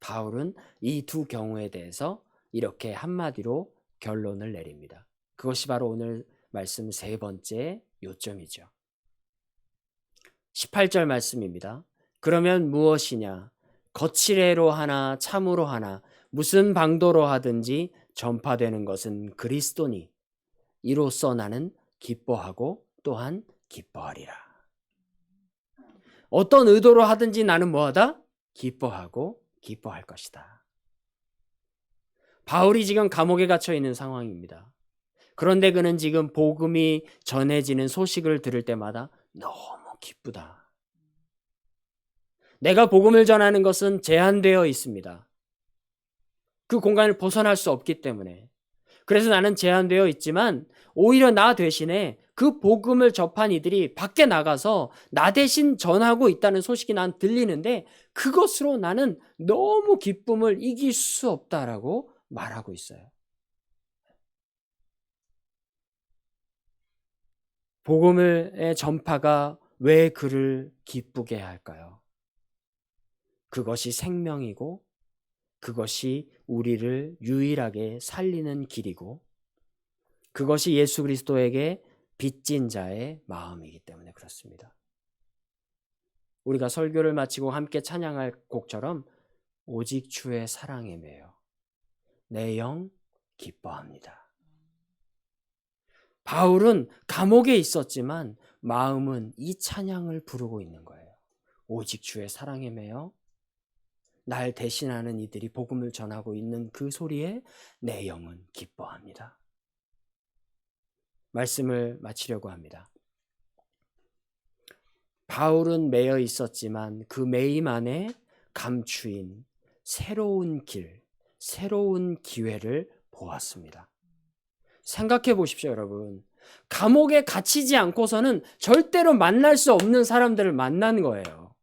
바울은 이 두 경우에 대해서 이렇게 한마디로 결론을 내립니다. 그것이 바로 오늘 말씀 세 번째 요점이죠. 18절 말씀입니다. 그러면 무엇이냐? 거칠애로 하나 참으로 하나 무슨 방도로 하든지 전파되는 것은 그리스도니 이로써 나는 기뻐하고 또한 기뻐하리라. 어떤 의도로 하든지 나는 뭐하다? 기뻐하고 기뻐할 것이다. 바울이 지금 감옥에 갇혀 있는 상황입니다. 그런데 그는 지금 복음이 전해지는 소식을 들을 때마다 너무 기쁘다. 내가 복음을 전하는 것은 제한되어 있습니다. 그 공간을 벗어날 수 없기 때문에. 그래서 나는 제한되어 있지만 오히려 나 대신에 그 복음을 접한 이들이 밖에 나가서 나 대신 전하고 있다는 소식이 난 들리는데 그것으로 나는 너무 기쁨을 이길 수 없다라고 말하고 있어요. 복음의 전파가 왜 그를 기쁘게 할까요? 그것이 생명이고 그것이 우리를 유일하게 살리는 길이고 그것이 예수 그리스도에게 빚진 자의 마음이기 때문에 그렇습니다. 우리가 설교를 마치고 함께 찬양할 곡처럼 오직 주의 사랑에 매여 내 영 기뻐합니다. 바울은 감옥에 있었지만 마음은 이 찬양을 부르고 있는 거예요. 오직 주의 사랑에 매여 날 대신하는 이들이 복음을 전하고 있는 그 소리에 내 영은 기뻐합니다. 말씀을 마치려고 합니다. 바울은 매여 있었지만 그 매임 안에 감추인 새로운 길, 새로운 기회를 보았습니다. 생각해 보십시오, 여러분. 감옥에 갇히지 않고서는 절대로 만날 수 없는 사람들을 만난 거예요.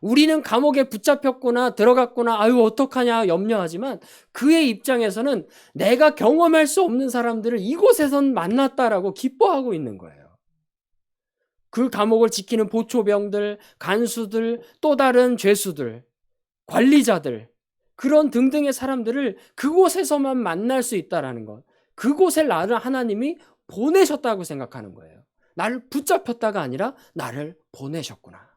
우리는 감옥에 붙잡혔구나, 들어갔구나, 아유, 어떡하냐 염려하지만 그의 입장에서는 내가 경험할 수 없는 사람들을 이곳에선 만났다라고 기뻐하고 있는 거예요. 그 감옥을 지키는 보초병들, 간수들, 또 다른 죄수들, 관리자들, 그런 등등의 사람들을 그곳에서만 만날 수 있다라는 것. 그곳에 나를 하나님이 보내셨다고 생각하는 거예요. 나를 붙잡혔다가 아니라 나를 보내셨구나.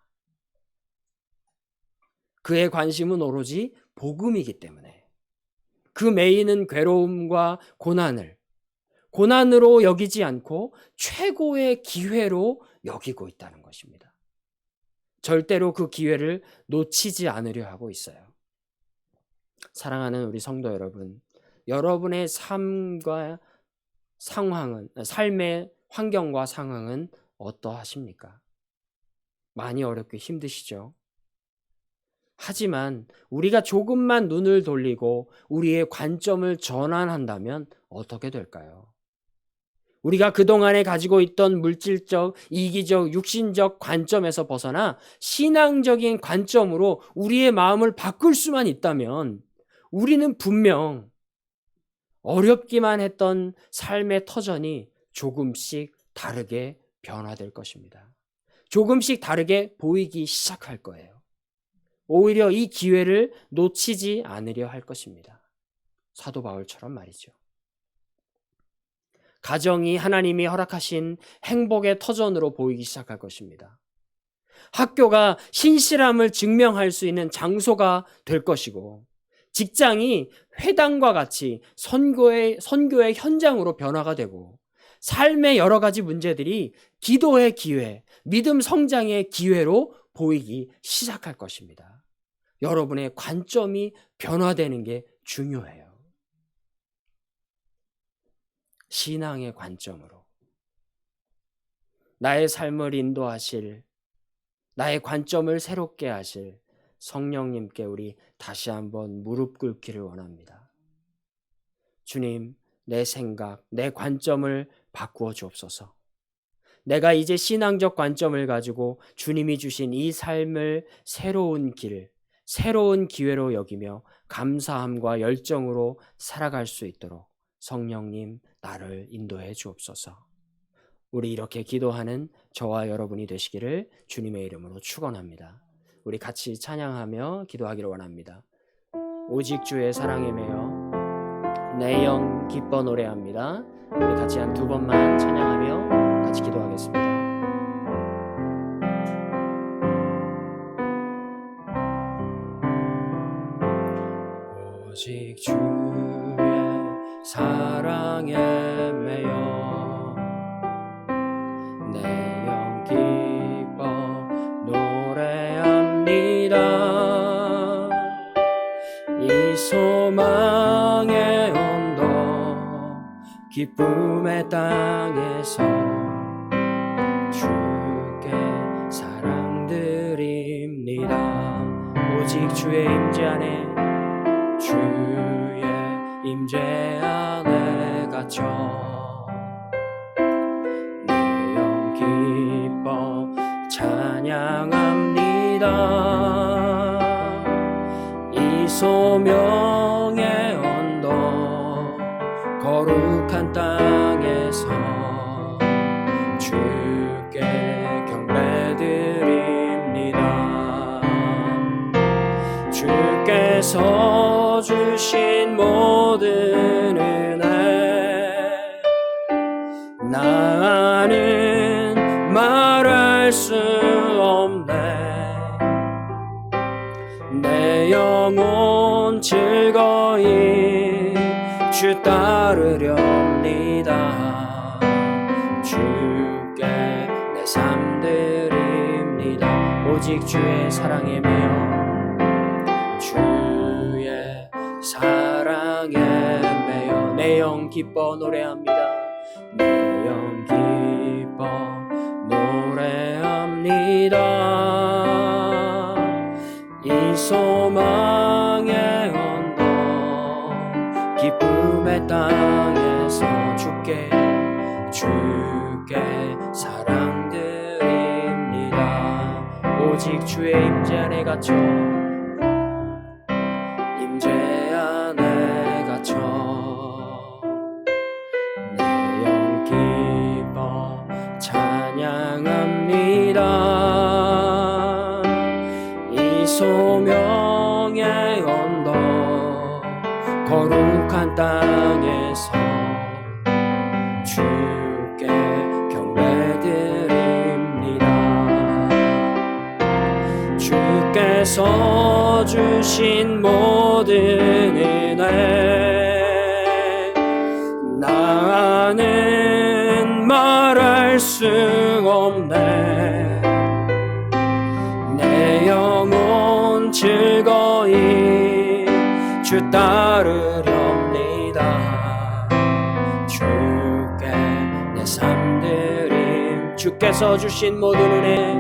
그의 관심은 오로지 복음이기 때문에 그 메이는 괴로움과 고난으로 여기지 않고 최고의 기회로 여기고 있다는 것입니다. 절대로 그 기회를 놓치지 않으려 하고 있어요. 사랑하는 우리 성도 여러분, 여러분의 삶의 환경과 상황은 어떠하십니까? 많이 어렵고 힘드시죠? 하지만 우리가 조금만 눈을 돌리고 우리의 관점을 전환한다면 어떻게 될까요? 우리가 그동안에 가지고 있던 물질적, 이기적, 육신적 관점에서 벗어나 신앙적인 관점으로 우리의 마음을 바꿀 수만 있다면 우리는 분명 어렵기만 했던 삶의 터전이 조금씩 다르게 변화될 것입니다. 조금씩 다르게 보이기 시작할 거예요. 오히려 이 기회를 놓치지 않으려 할 것입니다. 사도 바울처럼 말이죠. 가정이 하나님이 허락하신 행복의 터전으로 보이기 시작할 것입니다. 학교가 신실함을 증명할 수 있는 장소가 될 것이고, 직장이 회당과 같이 선교의 현장으로 변화가 되고, 삶의 여러 가지 문제들이 기도의 기회, 믿음 성장의 기회로 보이기 시작할 것입니다. 여러분의 관점이 변화되는 게 중요해요. 신앙의 관점으로 나의 삶을 인도하실, 나의 관점을 새롭게 하실 성령님께 우리 다시 한번 무릎 꿇기를 원합니다. 주님, 내 생각, 내 관점을 바꾸어 주옵소서. 내가 이제 신앙적 관점을 가지고 주님이 주신 이 삶을 새로운 길, 새로운 기회로 여기며 감사함과 열정으로 살아갈 수 있도록 성령님 나를 인도해 주옵소서. 우리 이렇게 기도하는 저와 여러분이 되시기를 주님의 이름으로 축원합니다. 우리 같이 찬양하며 기도하기를 원합니다. 오직 주의 사랑에 매여 내 영 기뻐 노래합니다. 우리 같이 한 두 번만 찬양하며 같이 기도하겠습니다. 오직 주의 사랑에 매여 내 영 기뻐 노래합니다. 이 소망의 언덕 기쁨의 땅에서 주께 사랑드립니다. 오직 주의 임재 안에, 주의 임재 안에 갇혀 내 영 기뻐 찬양합니다. 이 소명의 언덕 거룩한 땅에서 주께 경배드립니다. 주께서 주신 모든 은혜 나는 말할 수 없네. 내 영혼 즐거이 주 따르렵니다. 주께 내 삶 드립니다. 오직 주의 사랑에 매여 주의 사랑에 매여 내 영 기뻐 노래합니다. 내 영 기뻐 노래합니다. 이 소망의 언덕 기쁨의 땅에서 주께 사랑드립니다. 오직 주의 임재 안에 갇혀 임재 안에 갇혀 내 영 기뻐 찬양합니다. 거룩한 땅에서 주께 경배드립니다. 주께서 주신 모든 은혜 나는 말할 수 없네. 내 영혼 즐거이 주 따르렵니다. 주께 내 삶 드림. 주께서 주신 모든 은혜,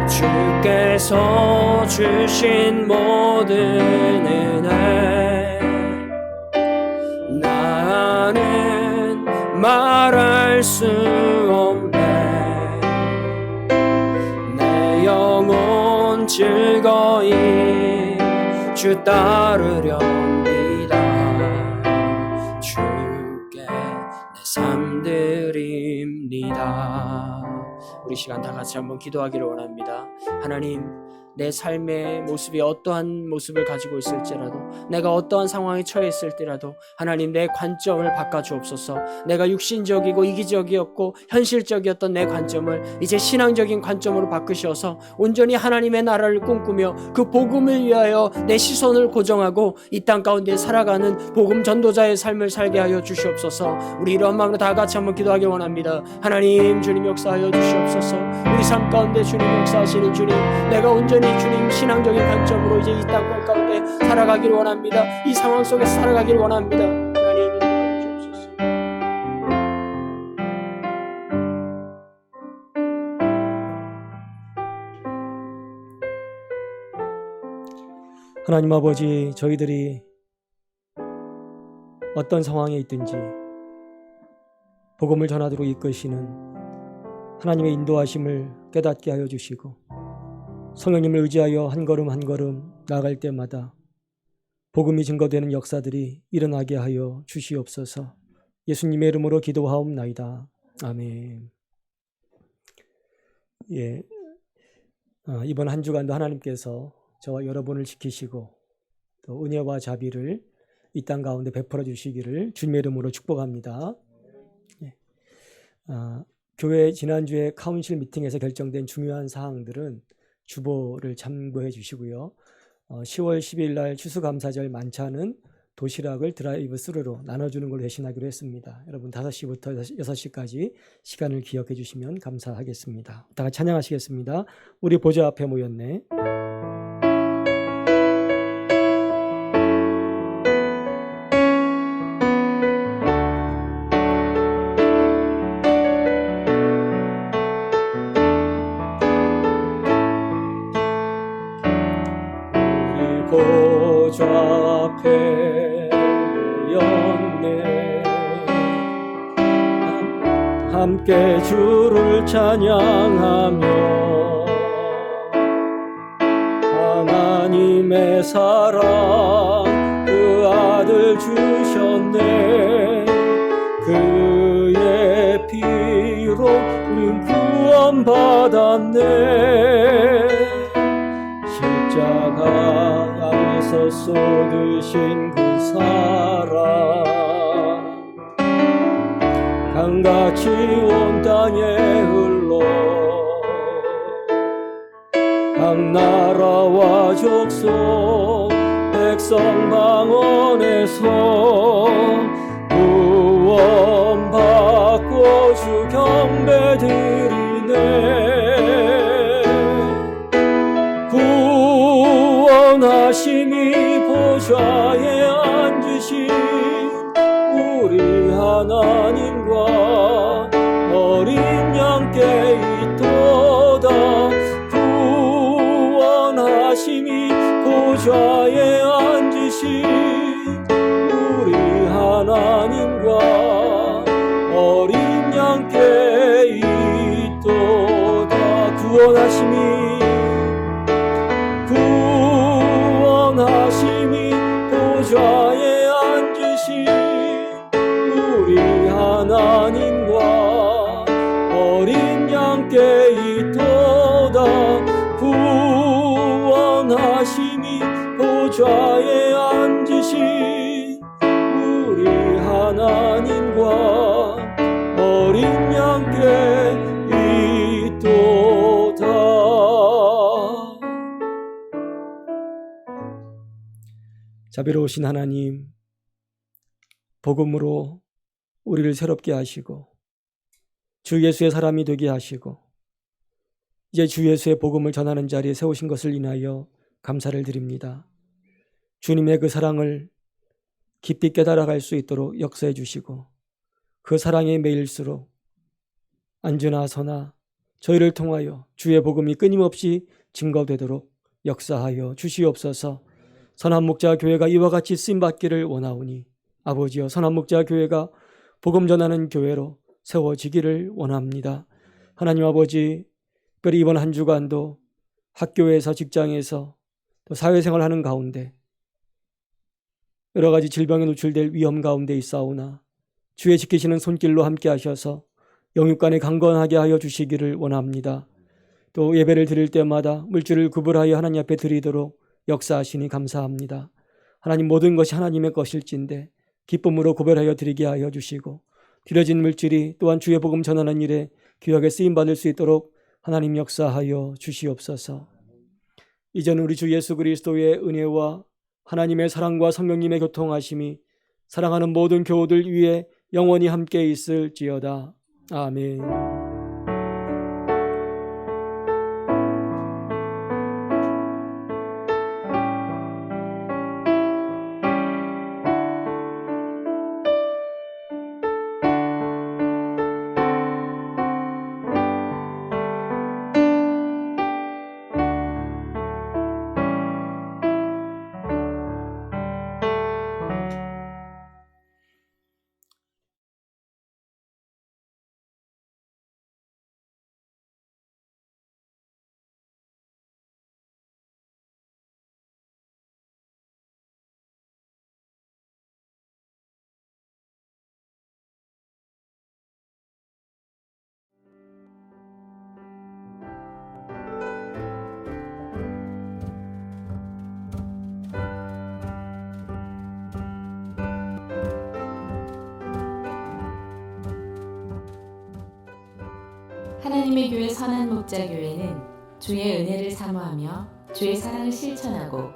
주께서 주신 모든 은혜 나는 말할 수 없네. 내 영혼 즐거이 주 따르렵니다. 주께 내 삶 드립니다. 우리 시간 다 같이 한번 기도하기를 원합니다. 하나님, 내 삶의 모습이 어떠한 모습을 가지고 있을지라도, 내가 어떠한 상황에 처해 있을지라도 하나님 내 관점을 바꿔주옵소서. 내가 육신적이고 이기적이었고 현실적이었던 내 관점을 이제 신앙적인 관점으로 바꾸셔서 온전히 하나님의 나라를 꿈꾸며 그 복음을 위하여 내 시선을 고정하고 이 땅 가운데 살아가는 복음 전도자의 삶을 살게 하여 주시옵소서. 우리 이런 마음으로 다 같이 한번 기도하기 원합니다. 하나님, 주님 역사하여 주시옵소서. 우리 삶 가운데 주님 역사하시는 주님, 내가 온전히 주님 신앙적인 관점으로 이제 이 땅 가운데 살아가기를 원합니다. 이 상황 속에서 살아가기를 원합니다. 하나님 인도하여 주옵소서. 하나님 아버지, 저희들이 어떤 상황에 있든지 복음을 전하도록 이끄시는 하나님의 인도하심을 깨닫게 하여 주시고, 성령님을 의지하여 한 걸음 한 걸음 나아갈 때마다 복음이 증거되는 역사들이 일어나게 하여 주시옵소서. 예수님의 이름으로 기도하옵나이다. 아멘. 이번 한 주간도 하나님께서 저와 여러분을 지키시고 또 은혜와 자비를 이 땅 가운데 베풀어 주시기를 주님의 이름으로 축복합니다. 교회 지난주에 카운실 미팅에서 결정된 중요한 사항들은 주보를 참고해 주시고요. 10월 12일 날 추수감사절 만찬은 도시락을 드라이브 스루로 나눠주는 걸로 대신하기로 했습니다. 여러분 5시부터 6시까지 시간을 기억해 주시면 감사하겠습니다. 다 같이 찬양하시겠습니다. 우리 보좌 앞에 모였네. 보좌 앞에 모였네. 함께 주를 찬양하며 하나님의 사랑 그 아들 주셨네. 그의 피로 우린 구원받았네. 십자가에서 쏟으신 그 사랑 강같이 온 땅에 흘러 각 나라와 족속 백성 방언에서 구원받고 주 경배드리네. 구원하심이 보좌에 앉으신 우리 하나님과 어린 양께 있도다. 구원하심이 보좌에 앉으신 우리 하나님과 어린 양께 있도다. 구원하심이 보좌에 자비로우신 하나님, 복음으로 우리를 새롭게 하시고 주 예수의 사람이 되게 하시고 이제 주 예수의 복음을 전하는 자리에 세우신 것을 인하여 감사를 드립니다. 주님의 그 사랑을 깊이 깨달아갈 수 있도록 역사해 주시고 그 사랑에 매일수록 안주나 서나 저희를 통하여 주의 복음이 끊임없이 증거되도록 역사하여 주시옵소서. 선한 목자 교회가 이와 같이 쓰임받기를 원하오니 아버지여, 선한 목자 교회가 복음 전하는 교회로 세워지기를 원합니다. 하나님 아버지, 특별히 이번 한 주간도 학교에서, 직장에서 또 사회생활하는 가운데 여러 가지 질병에 노출될 위험 가운데 있사오나 주의 지키시는 손길로 함께 하셔서 영육간에 강건하게 하여 주시기를 원합니다. 또 예배를 드릴 때마다 물질을 구별하여 하나님 앞에 드리도록 역사하시니 감사합니다. 하나님, 모든 것이 하나님의 것일진데 기쁨으로 고별하여 드리게 하여 주시고 드려진 물질이 또한 주의 복음 전하는 일에 귀하게 쓰임받을 수 있도록 하나님 역사하여 주시옵소서. 이제는 우리 주 예수 그리스도의 은혜와 하나님의 사랑과 성령님의 교통하심이 사랑하는 모든 교우들 위에 영원히 함께 있을지어다. 아멘. 하나님의 교회 선한 목자 교회는 주의 은혜를 사모하며 주의 사랑을 실천하고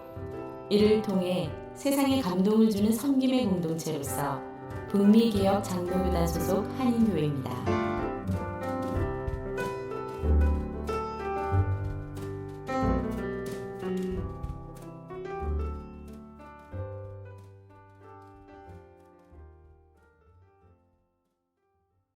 이를 통해 세상에 감동을 주는 섬김의 공동체로서 북미 개혁 장로교단 소속 한인교회입니다.